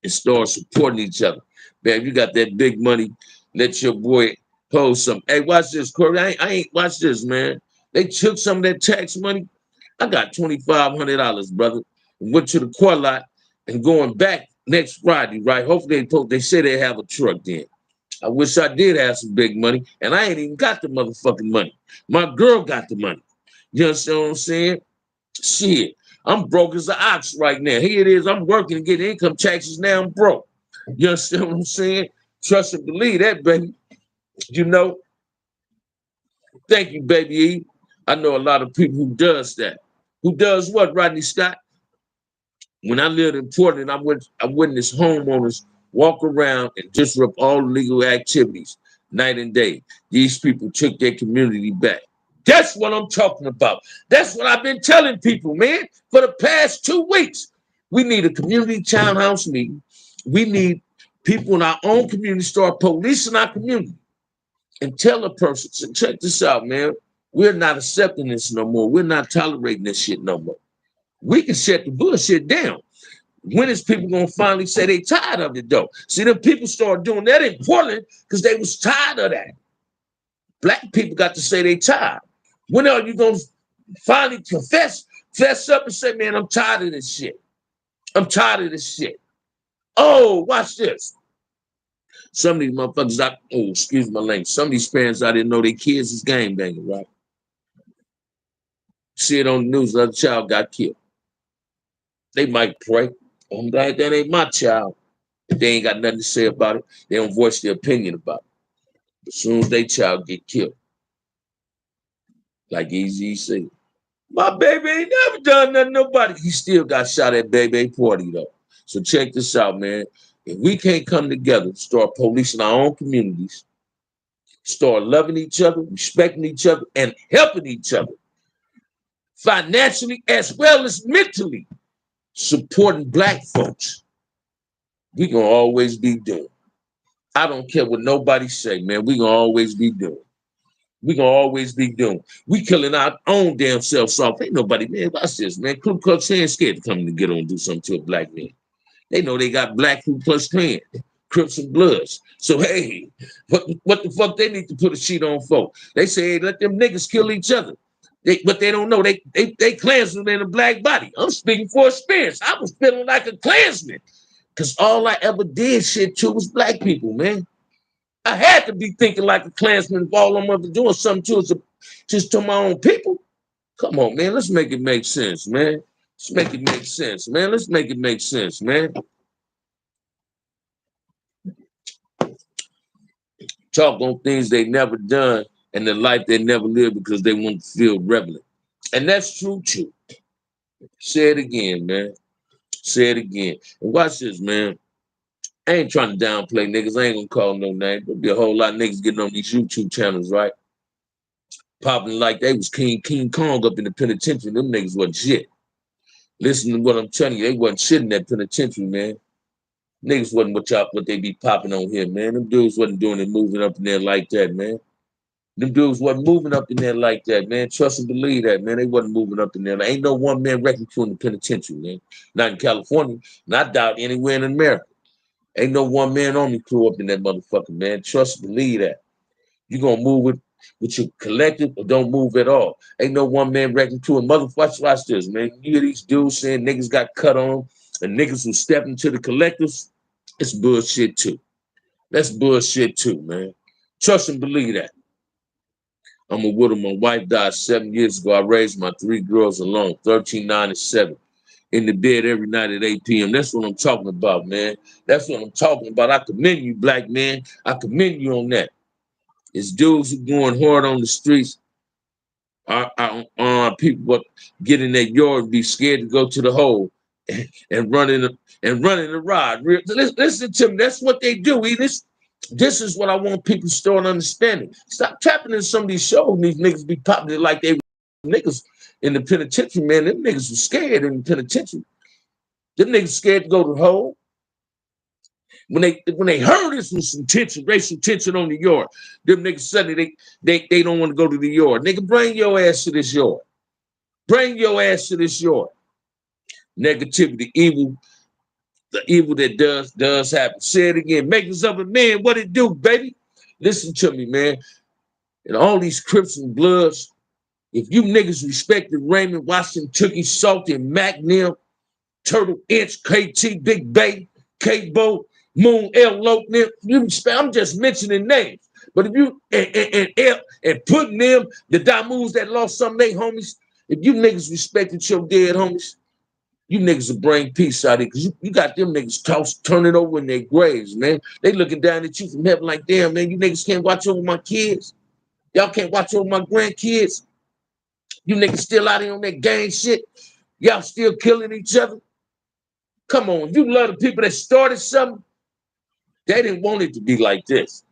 [SPEAKER 1] and start supporting each other. Man, you got that big money, let your boy hold some. Hey, watch this, Corey. I ain't watch this, man. They took some of that tax money. I got $2,500, brother. And went to the car lot and going back next Friday, right? Hopefully they say they have a truck then. I wish I did have some big money, and I ain't even got the motherfucking money. My girl got the money. You understand what I'm saying? Shit, I'm broke as an ox right now. Here it is. I'm working and getting income taxes. Now I'm broke. You understand what I'm saying? Trust and believe that, baby. You know, thank you, baby E. I know a lot of people who does that. Who does what, Rodney Scott? When I lived in Portland, I witnessed homeowners walk around and disrupt all legal activities night and day. These people took their community back. That's what I'm talking about. That's what I've been telling people, man, for the past 2 weeks. We need a community townhouse meeting. We need people in our own community start policing our community and tell a person, so check this out, man. We're not accepting this no more. We're not tolerating this shit no more. We can shut the bullshit down. When is people gonna finally say they tired of it though? See, the people started doing that in Portland because they was tired of that. Black people got to say they tired. When are you gonna finally fess up and say, man, I'm tired of this shit. I'm tired of this shit. Oh, watch this. Some of these motherfuckers, excuse my language. Some of these parents, I didn't know their kids is gang banging, right? See it on the news, another child got killed. They might pray. I'm glad that ain't my child. If they ain't got nothing to say about it, they don't voice their opinion about it. As soon as their child get killed, like Easy said, my baby ain't never done nothing to nobody. He still got shot at baby party though. So check this out, man. If we can't come together, start policing our own communities, start loving each other, respecting each other, and helping each other, financially as well as mentally, supporting black folks. We gonna always be doing. I don't care what nobody say, man. We gonna always be doing. We gonna always be doing. We killing our own damn selves off. Ain't nobody, man. Watch this, man. Ku Klux Klan scared to come to get on and do something to a black man. They know they got black Ku Klux Klan, Crips and Bloods. So hey, what the fuck they need to put a sheet on for? They say, hey, let them niggas kill each other. But they don't know they Klansmen in a black body. I'm speaking for experience. I was feeling like a Klansman because all I ever did shit to was black people, man. I had to be thinking like a Klansman if all I'm ever doing something to is just to my own people. Come on, man. Let's make it make sense, man. Let's make it make sense, man. Let's make it make sense, man. Talk on things they never done and the life they never lived because they want to feel relevant. And that's true, too. Say it again, man. Say it again. And watch this, man. I ain't trying to downplay niggas. I ain't gonna call no name. There'll be a whole lot of niggas getting on these YouTube channels, right? Popping like they was King Kong up in the penitentiary. Them niggas wasn't shit. Listen to what I'm telling you. They wasn't shit in that penitentiary, man. Niggas wasn't what they be popping on here, man. Them dudes wasn't doing it, moving up in there like that, man. Them dudes wasn't moving up in there like that, man. Trust and believe that, man. They wasn't moving up in there. There ain't no one man wrecking crew in the penitentiary, man. Not in California. Not doubt anywhere in America. Ain't no one man army crew up in that motherfucker, man. Trust and believe that. You gonna move with your collective or don't move at all. Ain't no one man wrecking crew. And motherfuckers, watch this, man. You hear these dudes saying niggas got cut on and niggas who step into the collectives, it's bullshit too. That's bullshit too, man. Trust and believe that. I'm a widow. My wife died 7 years ago. I raised my 3 girls alone, 13, 9, and 7. In the bed every night at 8 p.m. That's what I'm talking about, man. That's what I'm talking about. I commend you, black man. I commend you on that. It's dudes who going hard on the streets. People get in their yard and be scared to go to the hole and running the rod. Listen to me. That's what they do. This is what I want people to start understanding. Stop tapping in some of these shows. These niggas be popping it like they niggas in the penitentiary, man. Them niggas were scared in the penitentiary. Them niggas scared to go to the hole. When they heard this was some tension, racial tension on the yard, them niggas suddenly they don't want to go to the yard. Nigga, bring your ass to this yard. Bring your ass to this yard. Negativity, evil, the evil that does happen. Say it again. Makers of a man, what it do, baby? Listen to me, man. And all these Crips and Bloods, if you niggas respected Raymond, Washington, Tookie, Salty, Mac, Nim, Turtle, Inch, KT, Big Bay, K-Bo, Moon, L, Loke, Nim, I'm just mentioning names. But if you, and putting them, the Damus that lost some of their homies, if you niggas respected your dead homies, you niggas will bring peace out of it because you got them niggas turning over in their graves, man. They looking down at you from heaven like, damn, man, you niggas can't watch over my kids. Y'all can't watch over my grandkids. You niggas still out here on that gang shit. Y'all still killing each other. Come on, you love the people that started something. They didn't want it to be like this.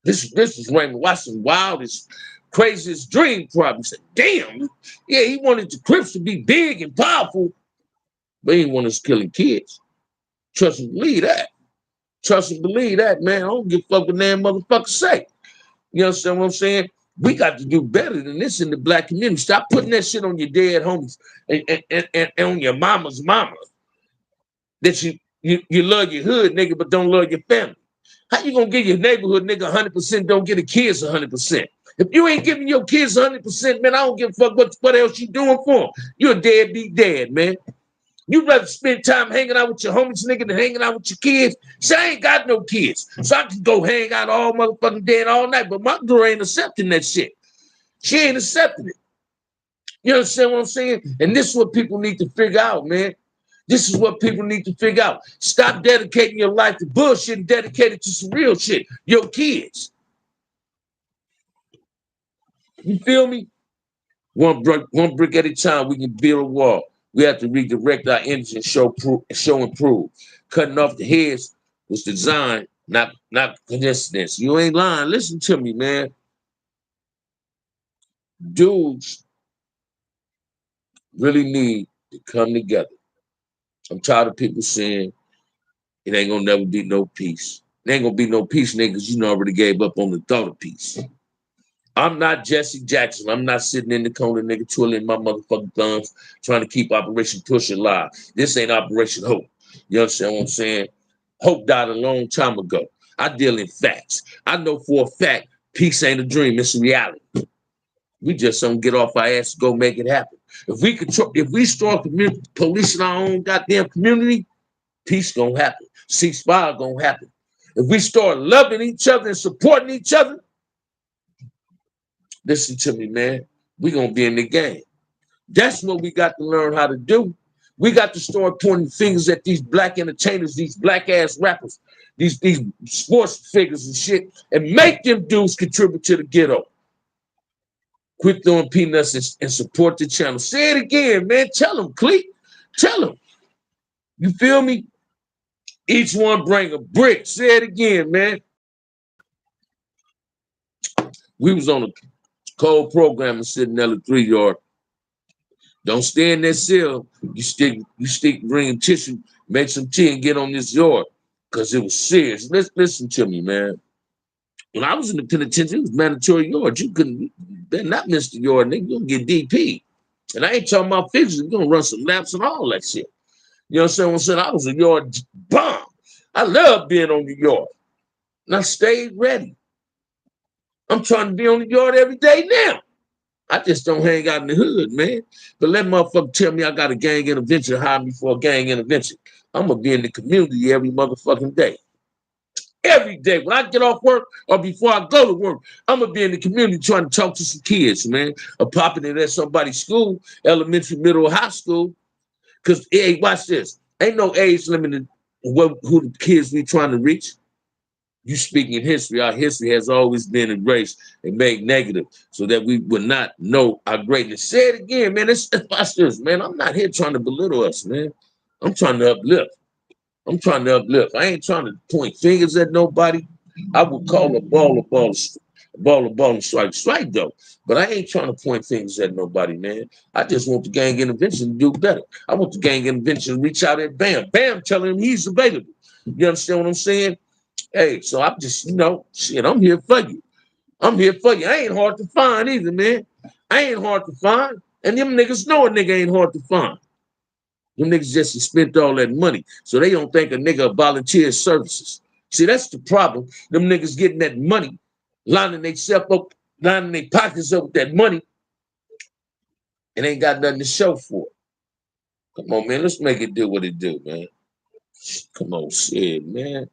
[SPEAKER 1] This is Raymond Washington's wildest, craziest dream probably. Said, damn, yeah, he wanted the Crips to be big and powerful, but he didn't want us killing kids. Trust and believe that. Trust and believe that, man. I don't give a fuck what damn motherfucker say. You understand what I'm saying? We got to do better than this in the black community. Stop putting that shit on your dead homies and on your mama's mama. That you love your hood, nigga, but don't love your family. How you gonna give your neighborhood nigga 100%, don't give the kids 100%? If you ain't giving your kids 100%, man, I don't give a fuck what else you doing for them. You're a deadbeat dad, man. You rather spend time hanging out with your homies, nigga, than hanging out with your kids. See, I ain't got no kids, so I can go hang out all motherfucking day and all night, but my girl ain't accepting that shit. She ain't accepting it. You understand what I'm saying? And this is what people need to figure out, man. This is what people need to figure out. Stop dedicating your life to bullshit and dedicate it to some real shit. Your kids. You feel me? One brick at a time, we can build a wall. We have to redirect our energy and show improve. Cutting off the heads was designed, not coincidence. You ain't lying. Listen to me, man. Dudes really need to come together. I'm tired of people saying it ain't gonna never be no peace. It ain't gonna be no peace, niggas. You know, already gave up on the thought of peace. I'm not Jesse Jackson. I'm not sitting in the corner, nigga, twirling my motherfucking thumbs, trying to keep Operation Push alive. This ain't Operation Hope. You understand what I'm saying? Hope died a long time ago. I deal in facts. I know for a fact peace ain't a dream, it's a reality. We just don't get off our ass to go make it happen. If we start policing our own goddamn community, peace gonna happen. Ceasefire gonna happen. If we start loving each other and supporting each other, listen to me, man, we gonna be in the game. That's what we got to learn how to do. We got to start pointing fingers at these black entertainers, these black ass rappers, these sports figures and shit, and make them dudes contribute to the ghetto. Quit throwing peanuts and support the channel. Say it again, man. Tell them, Cleek. Tell them. You feel me? Each one bring a brick. Say it again, man. We was on a cold program in Cidanella 3 yard. Don't stay in that cell. You stick, bring tissue, make some tea, and get on this yard. Because it was serious. Listen to me, man. When I was in the penitentiary, it was mandatory yard. You better not miss the yard, nigga. You're gonna get DP. And I ain't talking about fixing. You're gonna run some laps and all that shit. You know what I'm saying? I was a yard bomb. I love being on the yard. And I stayed ready. I'm trying to be on the yard every day now. I just don't hang out in the hood, man. But let motherfucker tell me I got a gang intervention, hire me for a gang intervention. I'm gonna be in the community every motherfucking day. Every day. When I get off work or before I go to work, I'm gonna be in the community trying to talk to some kids, man. Or popping it at somebody's school, elementary, middle, or high school. Cause hey, watch this. Ain't no age limit in who the kids we trying to reach. You speaking in history, our history has always been erased and made negative so that we would not know our greatness. Say it again, man. Watch this, man. I'm not here trying to belittle us, man. I'm trying to uplift. I'm trying to uplift. I ain't trying to point fingers at nobody. I would call a ball, and strike though. But I ain't trying to point fingers at nobody, man. I just want the gang intervention to do better. I want the gang intervention to reach out at Bam. Bam telling him he's available. You understand what I'm saying? Hey, so I'm just, shit, I'm here for you. I'm here for you. I ain't hard to find either, man. I ain't hard to find. And them niggas know a nigga ain't hard to find. Them niggas just spent all that money. So they don't think a nigga volunteer services. See, that's the problem. Them niggas getting that money, lining themselves up, lining their pockets up with that money, and ain't got nothing to show for it. Come on, man. Let's make it do what it do, man. Come on, shit, man.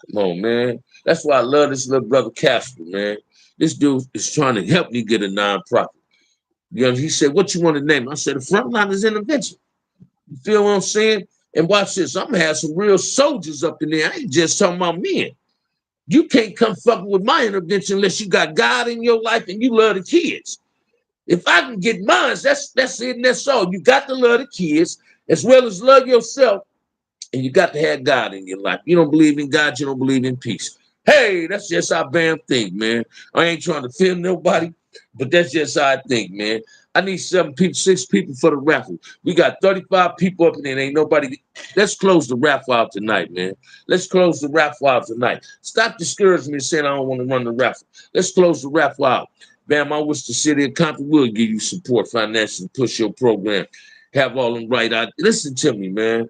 [SPEAKER 1] Come on, man. That's why I love this little brother Casper, man. This dude is trying to help me get a nonprofit. You know, he said, what you want to name? I said, the Frontliners Intervention. You feel what I'm saying? And watch this. I'm going to have some real soldiers up in there. I ain't just talking about men. You can't come fucking with my intervention unless you got God in your life and you love the kids. If I can get mine, that's it and that's all. You got to love the kids as well as love yourself. And you got to have God in your life. You don't believe in God, you don't believe in peace. Hey, that's just how Bam think, man. I ain't trying to offend nobody, but that's just how I think, man. I need 6 people for the raffle. We got 35 people up in there. Ain't nobody. Let's close the raffle out tonight, man. Let's close the raffle out tonight. Stop discouraging me and saying I don't want to run the raffle. Let's close the raffle out. Bam, I wish the city of Compton will give you support financially, push your program, have all them right out. Listen to me, man.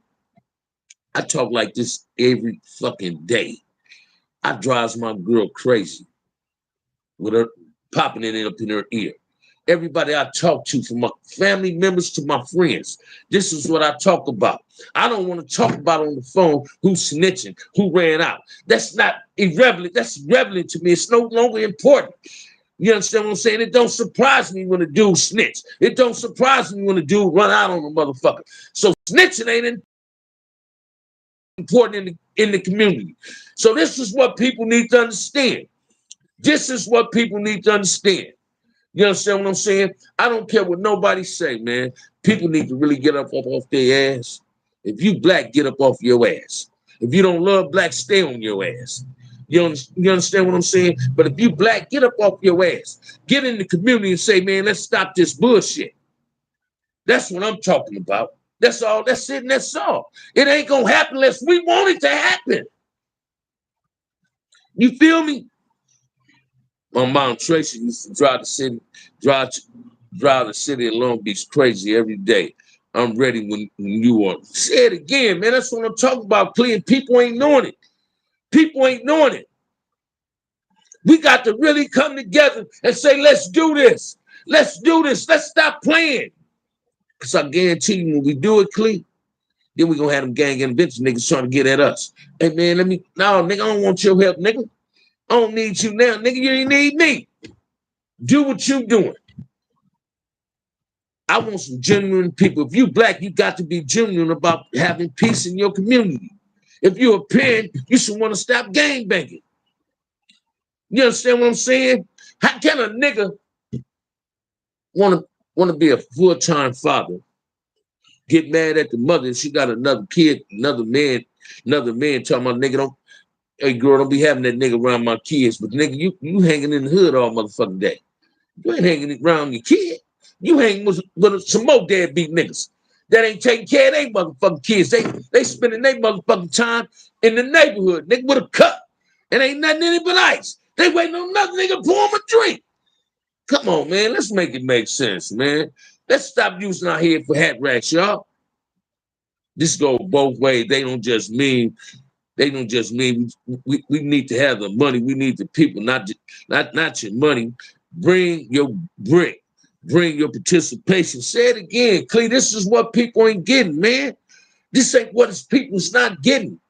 [SPEAKER 1] I talk like this every fucking day. I drives my girl crazy with her popping it up in her ear. Everybody I talk to, from my family members to my friends, this is what I talk about. I don't want to talk about on the phone who's snitching, who ran out. That's not irrelevant. That's irrelevant to me. It's no longer important. You understand what I'm saying? It don't surprise me when a dude snitch. It don't surprise me when a dude run out on a motherfucker. So snitching ain't important in the community. So this is what people need to understand. This is what people need to understand. You understand what I'm saying? I don't care what nobody say, man. People need to really get up off their ass. If you black, get up off your ass. If you don't love black, stay on your ass. You understand what I'm saying? But if you black, get up off your ass. Get in the community and say, man, let's stop this bullshit. That's what I'm talking about. That's all. That's it. And that's all. It ain't gonna happen unless we want it to happen. You feel me? My mom Tracy used to drive the city of Long Beach crazy every day. I'm ready when you are. Say it again, man. That's what I'm talking about. Clean people ain't knowing it. People ain't knowing it. We got to really come together and say, let's do this. Let's do this. Let's stop playing. Because I guarantee you, when we do it clean, then we gonna have them gang intervention niggas trying to get at us. Hey man, no, nigga, I don't want your help, nigga. I don't need you now, nigga. You ain't need me. Do what you doing. I want some genuine people. If you black, you got to be genuine about having peace in your community. If you're a parent, you should want to stop gang banging. You understand what I'm saying? How can a nigga want to be a full-time father, get mad at the mother and she got another kid, another man talking about, nigga, hey girl, don't be having that nigga around my kids, but nigga, you hanging in the hood all motherfucking day. You ain't hanging around your kid. You hang with some more deadbeat niggas that ain't taking care of their motherfucking kids. They spending their motherfucking time in the neighborhood, nigga, with a cup. And ain't nothing in it but ice. They waiting on nothing, nigga, pour them a drink. Come on, man. Let's make it make sense, man. Let's stop using our head for hat racks, y'all. This go both ways. They don't just mean we need to have the money. We need the people, not your money. Bring your brick. Bring your participation. Say it again, Clee. This is what people ain't getting, man. This ain't what people's not getting.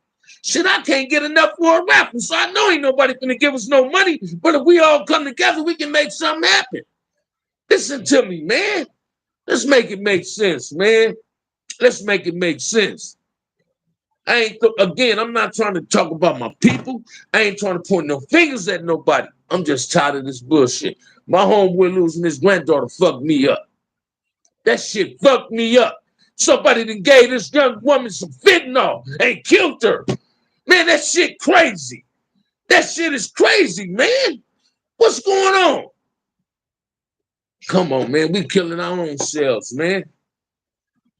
[SPEAKER 1] Shit, I can't get enough for a rapper, so I know ain't nobody gonna give us no money. But if we all come together, we can make something happen. Listen to me, man. Let's make it make sense, man. Let's make it make sense. I'm not trying to talk about my people. I ain't trying to point no fingers at nobody. I'm just tired of this bullshit. My homeboy losing his granddaughter fucked me up. That shit fucked me up. Somebody done gave this young woman some fentanyl and killed her. Man, that shit crazy. That shit is crazy, man. What's going on? Come on, man. We killing our own selves, man.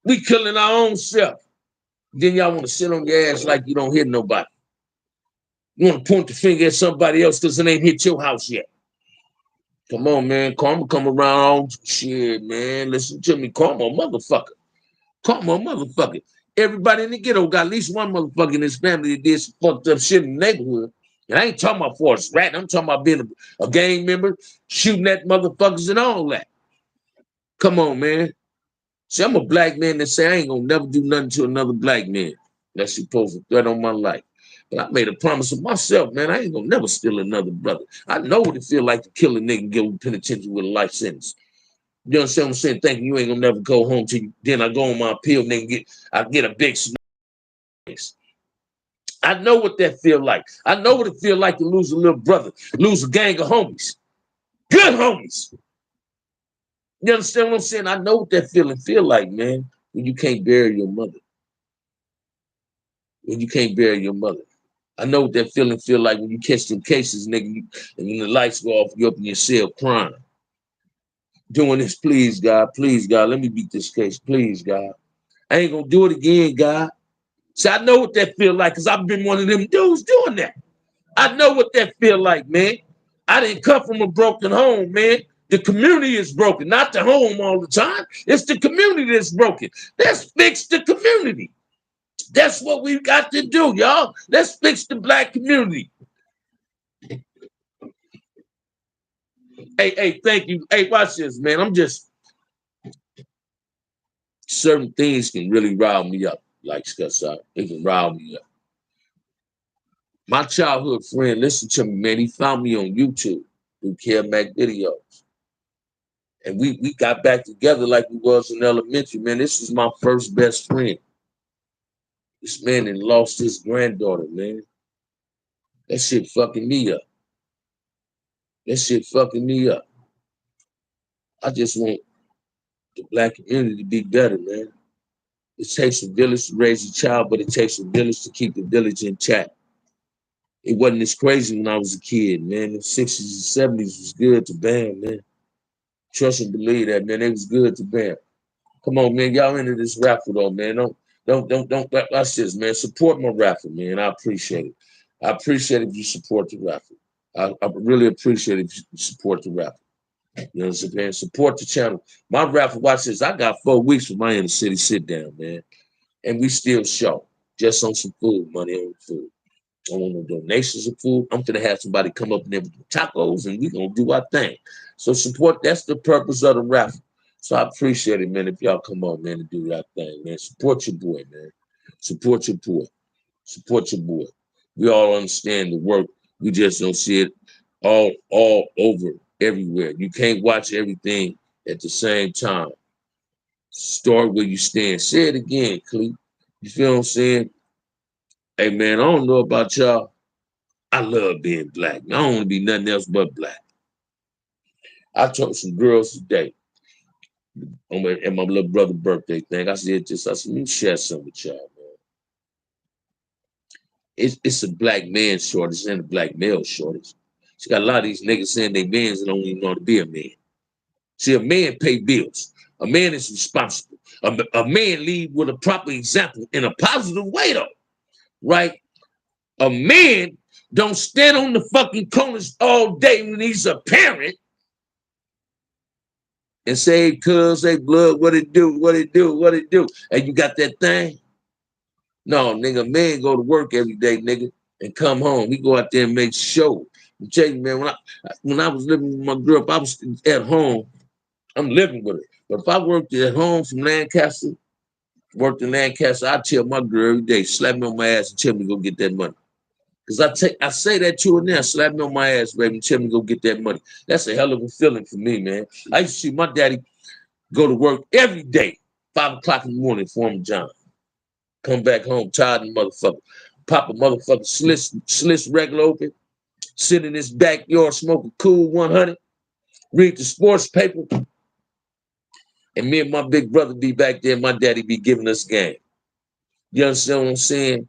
[SPEAKER 1] We killing our own self. Then y'all want to sit on your ass like you don't hit nobody. You want to point the finger at somebody else because it ain't hit your house yet. Come on, man. Karma come around. Shit, man. Listen to me. Karma, motherfucker. Karma, motherfucker. Everybody in the ghetto got at least one motherfucker in his family that did some fucked up shit in the neighborhood. And I ain't talking about force rat. I'm talking about being a gang member, shooting at motherfuckers and all that. Come on, man. See, I'm a black man that say I ain't gonna never do nothing to another black man that's supposed to threat on my life. But I made a promise of myself, man. I ain't gonna never steal another brother. I know what it feel like to kill a nigga and give him penitentiary with a life sentence. You understand what I'm saying? Thinking you ain't gonna never go home till then I go on my appeal and then I get a big smash. I know what that feel like. I know what it feel like to lose a little brother, lose a gang of homies. Good homies. You understand what I'm saying? I know what that feeling feel like, man, when you can't bury your mother. When you can't bury your mother. I know what that feeling feel like when you catch them cases, nigga, and when the lights go off, you up in your cell crying. Doing this, please, God, let me beat this case, please, God. I ain't gonna do it again, God. See, I know what that feel like because I've been one of them dudes doing that. I know what that feel like, man. I didn't come from a broken home, man. The community is broken, not the home all the time. It's the community that's broken. Let's fix the community. That's what we've got to do, y'all. Let's fix the black community. Hey, thank you. Hey, watch this, man. Certain things can really rile me up, like Scott. It can rile me up. My childhood friend, listen to me, man. He found me on YouTube through Care Mac videos. And we got back together like we was in elementary, man. This is my first best friend. This man had lost his granddaughter, man. That shit fucking me up. That shit fucking me up. I just want the black community to be better, man. It takes a village to raise a child, but it takes a village to keep the village intact. It wasn't as crazy when I was a kid, man. The 60s and 70s was good to bam, man. Trust and believe that, man. It was good to bam. Come on, man. Y'all into this raffle though, man. Don't watch this, man. Support my raffle, man. I appreciate it. I appreciate if you support the raffle. I really appreciate if you support the raffle. You know what I'm saying? Support the channel. My raffle, watch this. I got 4 weeks for my inner city sit down, man. And we still show just on some food, money on food. I want no donations of food. I'm gonna have somebody come up and there with tacos, and we're gonna do our thing. So support. That's the purpose of the raffle. So I appreciate it, man. If y'all come on, man, and do that thing, man. Support your boy, man. Support your boy. Support your boy. We all understand the work. We just don't see it all over everywhere. You can't watch everything at the same time. Start where you stand. Say it again, Cleve. You feel what I'm saying? Hey, man, I don't know about y'all. I love being black. I don't want to be nothing else but black. I told some girls today on my little brother's birthday thing. I said, let me share something with y'all, man. It's a black man shortage and a black male shortage. She got a lot of these niggas saying they mans and don't even know how to be a man. See, a man pay bills. A man is responsible. A man lead with a proper example in a positive way, though, right? A man don't stand on the fucking corners all day when he's a parent and say, cuz, hey, blood, what it do, what it do, what it do. And you got that thing? No, nigga, man go to work every day, nigga, and come home. He go out there and make show. I'm telling you, man, when I was living with my girl, I was at home. I'm living with her. But if I worked at home from Lancaster, worked in Lancaster, I tell my girl every day, slap me on my ass and tell me to go get that money. Because I say that to her now, slap me on my ass, baby, and tell me to go get that money. That's a hell of a feeling for me, man. I used to see my daddy go to work every day, 5 o'clock in the morning, form John. Come back home, tired of motherfucker. Pop a motherfucker slice regular open, sit in his backyard, smoke a cool 100, read the sports paper, and me and my big brother be back there, my daddy be giving us game. You understand what I'm saying?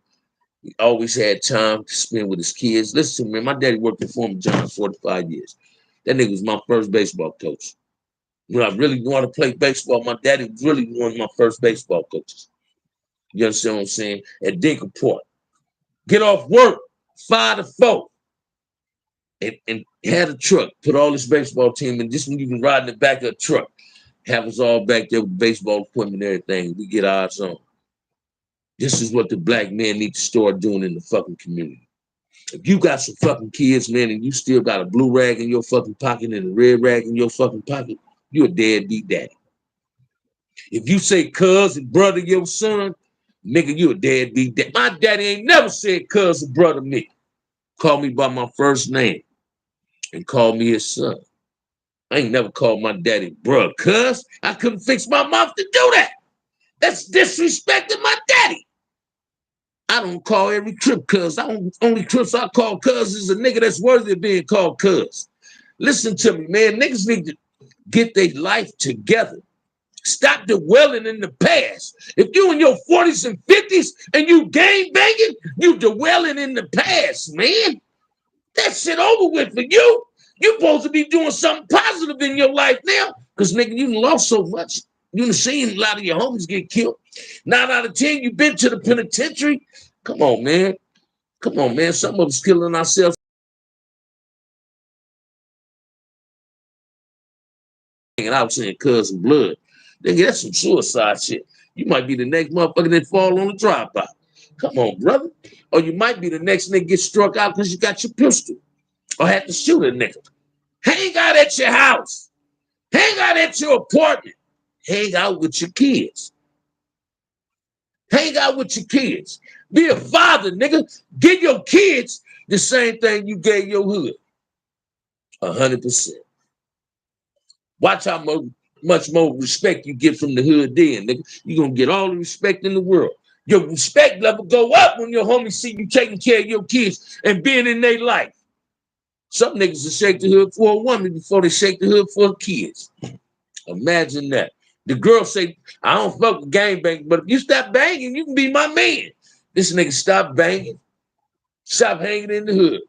[SPEAKER 1] He always had time to spend with his kids. Listen to me, my daddy worked at Former John 45 years. That nigga was my first baseball coach. When I really wanted to play baseball, my daddy was really one of my first baseball coaches. You understand what I'm saying? At Dinkerport. Get off work, 5 to 4. And had a truck, put all this baseball team in. This when you can ride in the back of a truck. Have us all back there with baseball equipment and everything. We get ours on. This is what the black men need to start doing in the fucking community. If you got some fucking kids, man, and you still got a blue rag in your fucking pocket and a red rag in your fucking pocket, you a deadbeat daddy. If you say cuz and brother your son, nigga, you a deadbeat daddy. My daddy ain't never said cuz and brother me. Call me by my first name and call me his son. I ain't never called my daddy bruh, cuz I couldn't fix my mouth to do that. That's disrespecting my daddy. I don't call every crip cuz. Only crips I call cuz is a nigga that's worthy of being called cuz. Listen to me, man. Niggas need to get their life together. Stop dwelling in the past. If you in your 40s and 50s and you gang banging, you dwelling in the past, man. That shit over with for you. You supposed to be doing something positive in your life now. Because, nigga, you lost so much. You done seen a lot of your homies get killed. 9 out of 10, you been to the penitentiary. Come on, man. Come on, man. Some of us killing ourselves. And I was saying cousin blood. Nigga, that's some suicide shit. You might be the next motherfucker that fall on the drive-by. Come on, brother. Or you might be the next nigga get struck out because you got your pistol. Or had to shoot a nigga. Hang out at your house. Hang out at your apartment. Hang out with your kids. Hang out with your kids. Be a father, nigga. Give your kids the same thing you gave your hood. 100%. Watch how much more respect you get from the hood then, nigga. You're going to get all the respect in the world. Your respect level go up when your homies see you taking care of your kids and being in their life. Some niggas will shake the hood for a woman before they shake the hood for kids. Imagine that. The girl say, I don't fuck with gangbanging, but if you stop banging, you can be my man. This nigga stop banging. Stop hanging in the hood.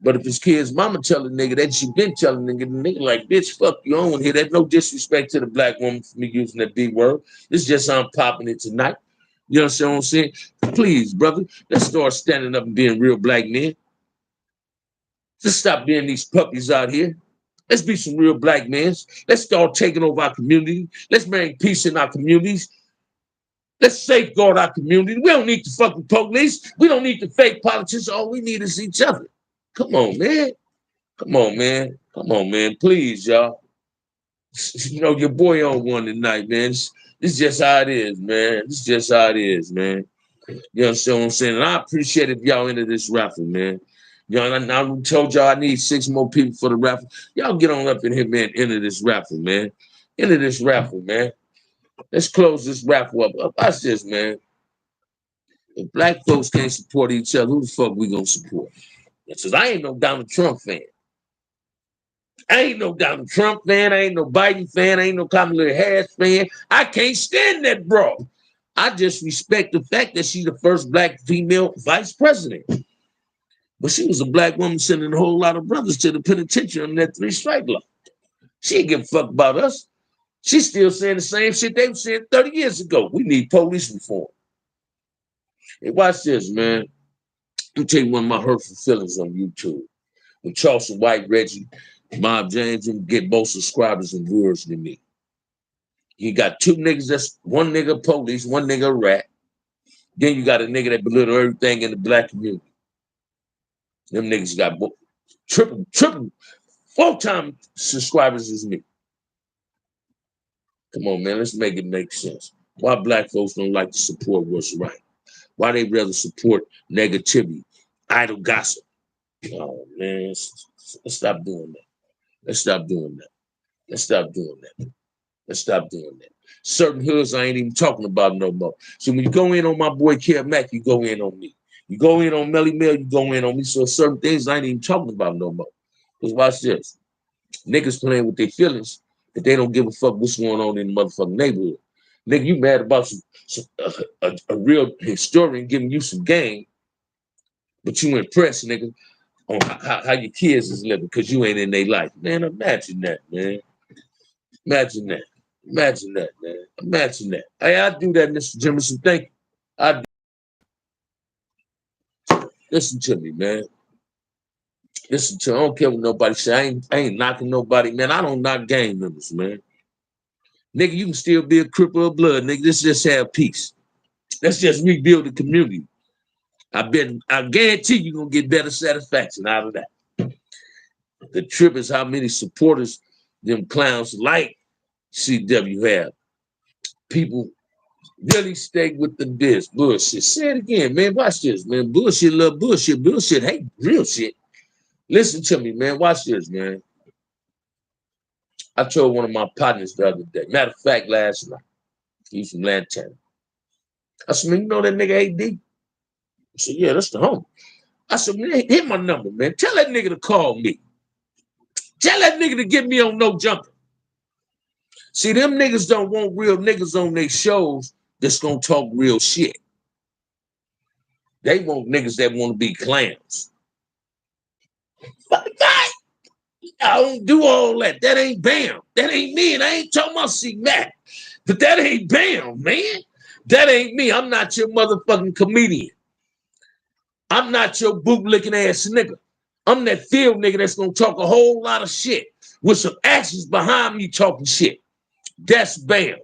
[SPEAKER 1] But if his kid's mama tell a nigga that, she been telling the nigga like, bitch, fuck you, I don't want to hear that. No disrespect to the black woman for me using that B word. It's just I'm popping it tonight. You understand what I'm saying? Please, brother, let's start standing up and being real black men. Just stop being these puppies out here. Let's be some real black men. Let's start taking over our community. Let's bring peace in our communities. Let's safeguard our community. We don't need the fucking police. We don't need the fake politicians. All we need is each other. Come on, man. Come on, man. Come on, man. Please, y'all. You know, your boy on one tonight, man. This just how it is, man. This just how it is, man. You understand what I'm saying? And I appreciate if y'all into this raffle, man. You know, I told y'all I need 6 more people for the raffle. Y'all get on up in here, man. Into this raffle, man. Into this raffle, man. Let's close this raffle up. Watch this, man. If black folks can't support each other, who the fuck we gonna support? Because I ain't no Donald Trump fan. I ain't no Donald Trump fan. I ain't no Biden fan. I ain't no Kamala Harris fan. I can't stand that bro. I just respect the fact that she's the first black female vice president. But she was a black woman sending a whole lot of brothers to the penitentiary on that 3-strike law. She ain't give a fuck about us. She's still saying the same shit they were saying 30 years ago. We need police reform. Hey, watch this, man. Let me tell you one of my hurtful feelings on YouTube. When Charleston White, Reggie, Mob James, and get more subscribers and viewers than me. You got 2 niggas that's one nigga police, one nigga a rat. Then you got a nigga that belittle everything in the black community. Them niggas got triple, 4 times subscribers as me. Come on, man, let's make it make sense. Why black folks don't like to support what's right? Why they rather support negativity, idle gossip? Oh, man, let's stop doing that. Let's stop doing that. Let's stop doing that. Let's stop doing that. Certain hoods I ain't even talking about no more. So when you go in on my boy Kev Mack, you go in on me. You go in on Melly Mel, you go in on me. So certain things I ain't even talking about no more. Because watch this. Niggas playing with their feelings, but they don't give a fuck what's going on in the motherfucking neighborhood. Nigga, you mad about a real historian giving you some game, but you impressed, nigga, on how your kids is living because you ain't in their life. Man, imagine that, man. Imagine that. Imagine that, man. Imagine that. Hey, I do that, Mr. Jimerson. Thank you. I listen to me, man. Listen to me. I don't care what nobody say. I ain't knocking nobody, man. I don't knock gang members, man. Nigga, you can still be a cripple of blood, nigga. Let's just have peace. Let's just rebuild the community. I guarantee you're gonna get better satisfaction out of that. The trip is how many supporters them clowns like CW have. People really stay with the bullshit. Say it again, man. Watch this, man. Bullshit, love bullshit. Bullshit, hate real shit. Listen to me, man. Watch this, man. I told one of my partners the other day. Matter of fact, last night. He's from Lantana. I said, man, you know that nigga AD? He said, yeah, that's the homie. I said, man, hit my number, man. Tell that nigga to call me. Tell that nigga to get me on No Jumper. See, them niggas don't want real niggas on their shows that's gonna talk real shit. They want niggas that want to be clowns. But I don't do all that. That ain't Bam. That ain't me. And I ain't talking about C-Mac. But that ain't Bam, man. That ain't me. I'm not your motherfucking comedian. I'm not your boot-licking ass nigga. I'm that field nigga that's gonna talk a whole lot of shit with some actions behind me talking shit. That's Bam.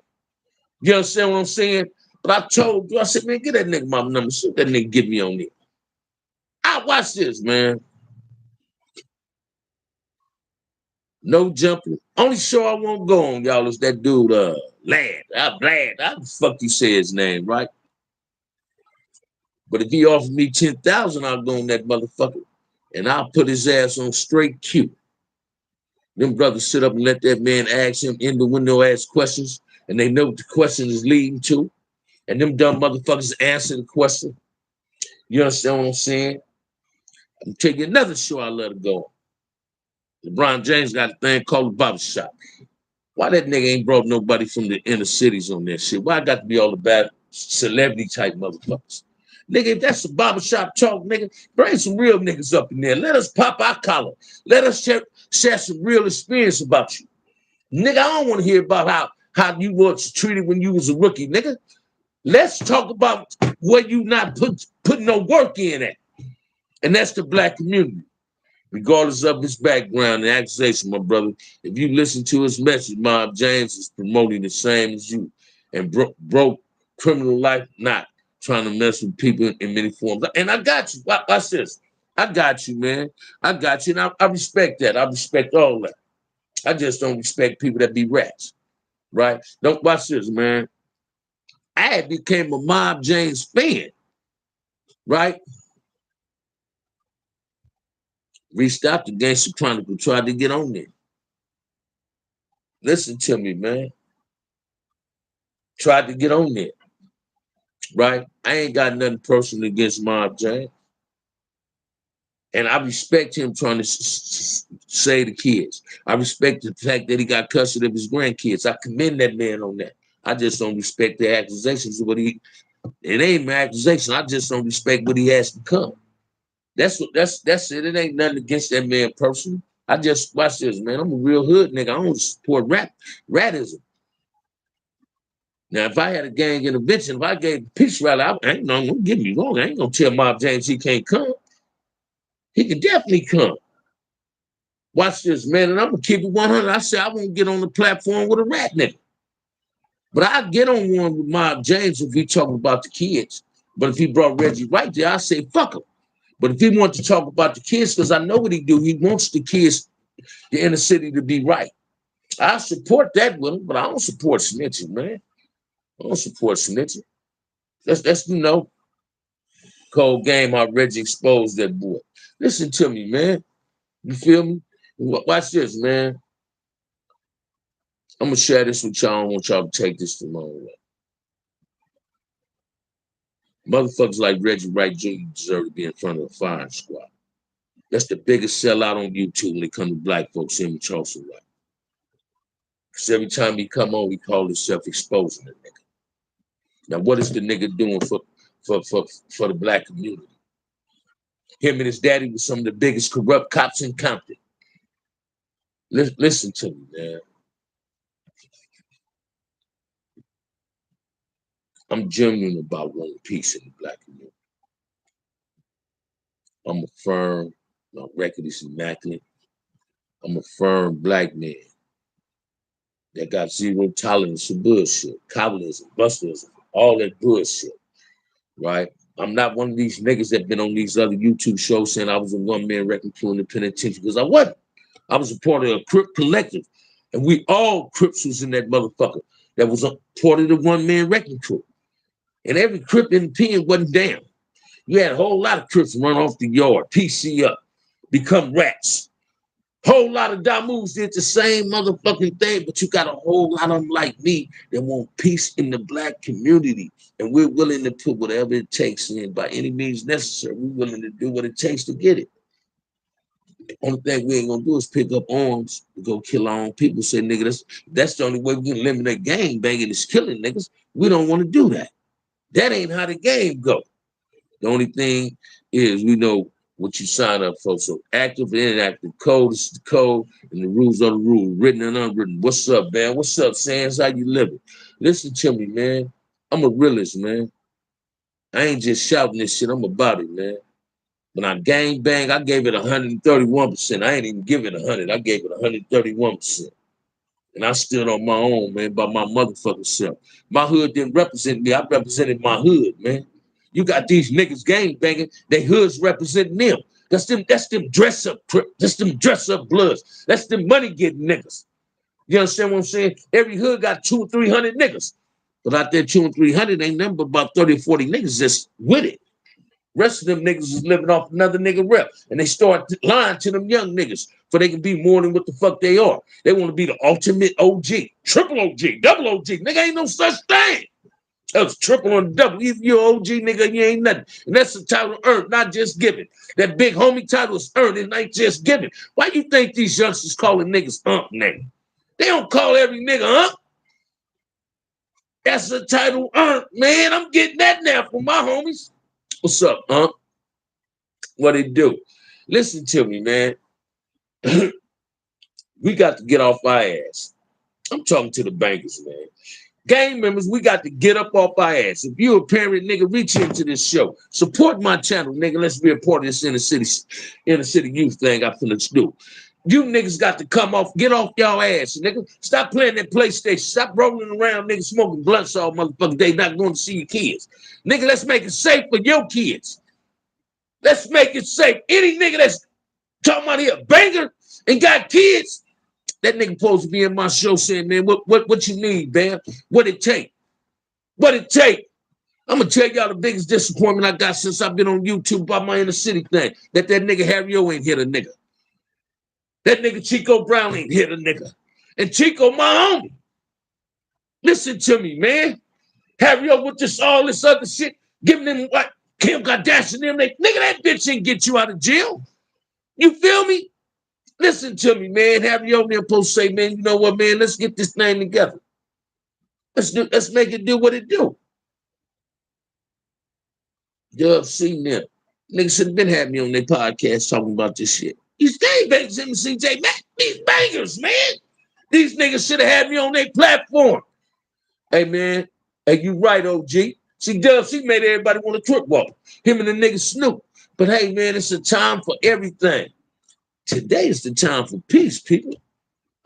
[SPEAKER 1] You understand what I'm saying? But I told you, I said, man, get that nigga my number. See that nigga get me on there. I watch this, man. No Jumper. Only show I won't go on, y'all, is that dude, Lad. How the fuck you say his name, right? But if he offered me 10,000, I'll go on that motherfucker. And I'll put his ass on straight Q. Them brothers sit up and let that man ask him in the window, ask questions, and they know what the question is leading to. And them dumb motherfuckers answer the question. You understand what I'm saying? I'm taking another show I let it go. LeBron James got a thing called the Barber Shop. Why that nigga ain't brought nobody from the inner cities on that shit? Why I got to be all the bad celebrity type motherfuckers? Nigga, if that's a barbershop talk, nigga, bring some real niggas up in there. Let us pop our collar. Let us share some real experience about you. Nigga, I don't want to hear about how you was treated when you was a rookie, nigga. Let's talk about where you not putting no work in at. And that's the black community. Regardless of his background and accusation, my brother, if you listen to his message, Mob James is promoting the same as you. And broke criminal life, not trying to mess with people in many forms. And I got you. Watch this. I got you, man. I got you. And I respect that. I respect all that. I just don't respect people that be rats, right? Don't watch this, man. I became a Mob James fan, right? Reached out to Gangster Chronicle, tried to get on there. Listen to me, man. Tried to get on there, right? I ain't got nothing personal against Mob James. And I respect him trying to save the kids. I respect the fact that he got custody of his grandkids. I commend that man on that. I just don't respect the accusations of it ain't my accusation. I just don't respect what he has become. That's it. It ain't nothing against that man personally. I just watch this, man. I'm a real hood nigga. I don't support ratism. Now, if I had a gang intervention, if I gave a peace rally, I ain't no, don't get me wrong. I ain't gonna tell Mob James he can't come. He can definitely come. Watch this, man, and I'm gonna keep it 100. I said I won't get on the platform with a rat nigga. But I get on one with Mob James if he talking about the kids. But if he brought Reggie Wright there, I say fuck him. But if he wants to talk about the kids, because I know what he do, he wants the kids, the inner city to be right. I support that with him, but I don't support snitching, man. I don't support snitching. That's cold game how Reggie exposed that boy. Listen to me, man. You feel me? Watch this, man. I'm gonna share this with y'all. I don't want y'all to take this the wrong way. Motherfuckers like Reggie Wright Jr. deserve to be in front of the firing squad. That's the biggest sellout on YouTube when it comes to black folks in Charleston White. Because every time he come on, he call himself exposing the nigga. Now, what is the nigga doing for the black community? Him and his daddy were some of the biggest corrupt cops in Compton. Listen to me, man. I'm genuine about wanting peace in the black community. I'm a firm, my record is immaculate. I'm a firm black man that got zero tolerance for bullshit, capitalism, busters, all that bullshit, right? I'm not one of these niggas that been on these other YouTube shows saying I was a one-man wrecking crew in the penitentiary, because I wasn't. I was a part of a Crip collective, and we all Crips was in that motherfucker that was a part of the one-man wrecking crew. And every Crip in the pen wasn't down. You had a whole lot of Crips run off the yard, PC up, become rats. Whole lot of Damus did the same motherfucking thing, but you got a whole lot of them like me that want peace in the black community. And we're willing to put whatever it takes in by any means necessary. We're willing to do what it takes to get it. The only thing we ain't gonna do is pick up arms to go kill our own people. Say, nigga, that's the only way we can eliminate gang banging is killing niggas. We don't want to do that. That ain't how the game go. The only thing is we know what you sign up for. So active and inactive code is the code, and the rules are the rule, written and unwritten. What's up, man? What's up, Sans? How you living? Listen to me, man. I'm a realist, man. I ain't just shouting this shit. I'm about it, man. When I gang bang, I gave it 131%. I ain't even give it 100. I gave it 131%. And I stood on my own, man, by my motherfucking self. My hood didn't represent me. I represented my hood, man. You got these niggas gang banging, they hoods representing them. That's them dress up, that's them dress up bloods. That's them money getting niggas. You understand what I'm saying? Every hood got 200 or 300 niggas. But out there, 200 or 300 ain't nothing but about 30 or 40 niggas just with it. Rest of them niggas is living off another nigga rep. And they start lying to them young niggas for they can be more than what the fuck they are. They want to be the ultimate OG, triple OG, double OG. Nigga ain't no such thing. That's triple and double. If you're OG, nigga, you ain't nothing. And that's the title earned, not just given. That big homie title is earned, it ain't just given. Why you think these youngsters calling niggas name? They don't call every nigga That's the title earned, man. I'm getting that now from my homies. What's up, huh? What it do? Listen to me, man. We got to get off our ass. I'm talking to the bankers, man. Gang members, we got to get up off our ass. If you a parent, nigga, reach into this show. Support my channel, nigga. Let's be a part of this inner city youth thing I finna do. You niggas got to come off, get off y'all ass, nigga. Stop playing that PlayStation. Stop rolling around, nigga, smoking blunts all motherfucking day, not going to see your kids. Nigga, let's make it safe for your kids. Let's make it safe. Any nigga that's talking about he a banger and got kids, that nigga supposed to be in my show saying, man, what you need, man? What it take? What it take? I'm gonna tell y'all the biggest disappointment I got since I've been on YouTube about my inner city thing. That nigga Harry O ain't hit a nigga. That nigga Chico Brown ain't hit a nigga. And Chico, my homie. Listen to me, man. Harry O with all this other shit, giving them what Kim Kardashian them, nigga, that bitch ain't get you out of jail. You feel me? Listen to me, man. Harry O there supposed to say, man, you know what, man, let's get this thing together. Let's make it do what it do. Dub seen them. Niggas should have been having me on their podcast talking about this shit. These gang bangers, MCJ, man, these bangers, man. These niggas should have had me on their platform. Hey, man, hey, you right, OG. See, Dub, she made everybody want to trip walk. Him and the nigga Snoop. But hey, man, it's a time for everything. Today is the time for peace, people.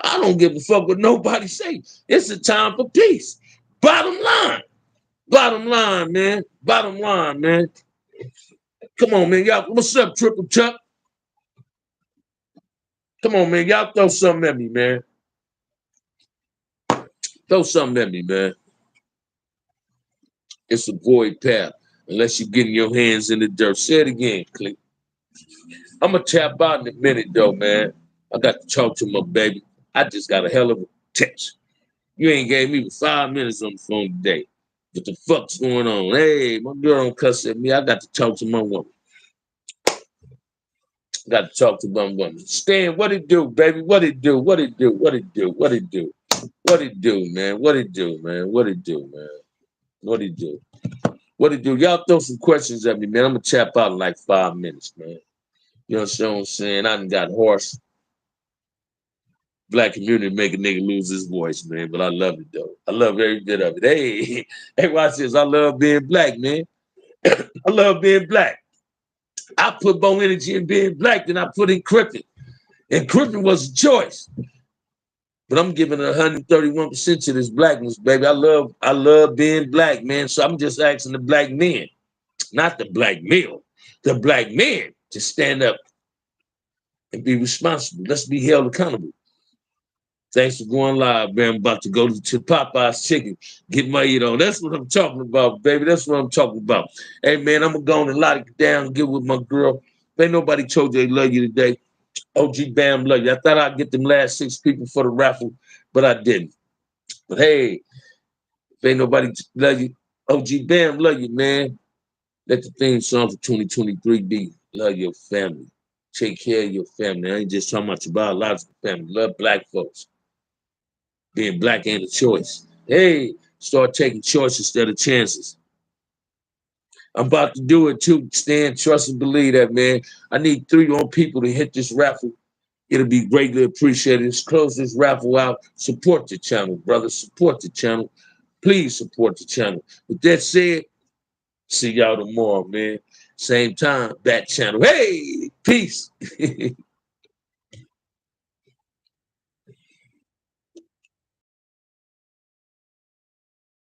[SPEAKER 1] I don't give a fuck what nobody say. It's a time for peace. Bottom line. Bottom line, man. Bottom line, man. Come on, man. Y'all, what's up, Triple Chuck? Come on, man. Y'all throw something at me, man. Throw something at me, man. It's a void path. Unless you're getting your hands in the dirt. Say it again, Click. I'm going to tap out in a minute, though, man. I got to talk to my baby. I just got a hell of a text. You ain't gave me 5 minutes on the phone today. What the fuck's going on? Hey, my girl don't cuss at me. I got to talk to my woman. Got to talk to my woman. Stan, what it do, baby? What it do? What it do? What it do? What it do? What it do, man? What it do, man? What it do, man? What it do? What it do? Y'all throw some questions at me, man. I'm going to tap out in like 5 minutes, man. You know what I'm saying? I done got hoarse. Black community make a nigga lose his voice, man. But I love it, though. I love every bit of it. Hey, hey, watch this. I love being black, man. I love being black. I put more energy in being black than I put in crippin'. And crippin' was a choice. But I'm giving 131% to this blackness, baby. I love being black, man. So I'm just asking the black men, not the black male, the black men to stand up and be responsible. Let's be held accountable. Thanks for going live, man. I'm about to go to Popeye's Chicken, get my eat on. That's what I'm talking about, baby. That's what I'm talking about. Hey, man, I'm going to go on and lock it down and get with my girl. If ain't nobody told you they love you today, OG Bam love you. I thought I'd get them last 6 people for the raffle, but I didn't. But hey, if ain't nobody love you, OG Bam love you, man. Let the theme song for 2023 be love your family. Take care of your family. I ain't just talking about your biological family. Love black folks. Being black ain't a choice. Hey, start taking choices instead of chances. I'm about to do it too. Stand, trust, and believe that, man. I need 3 more people to hit this raffle. It'll be greatly appreciated. Let's close this raffle out. Support the channel, brother. Support the channel. Please support the channel. With that said, see y'all tomorrow, man. Same time, that channel. Hey, peace.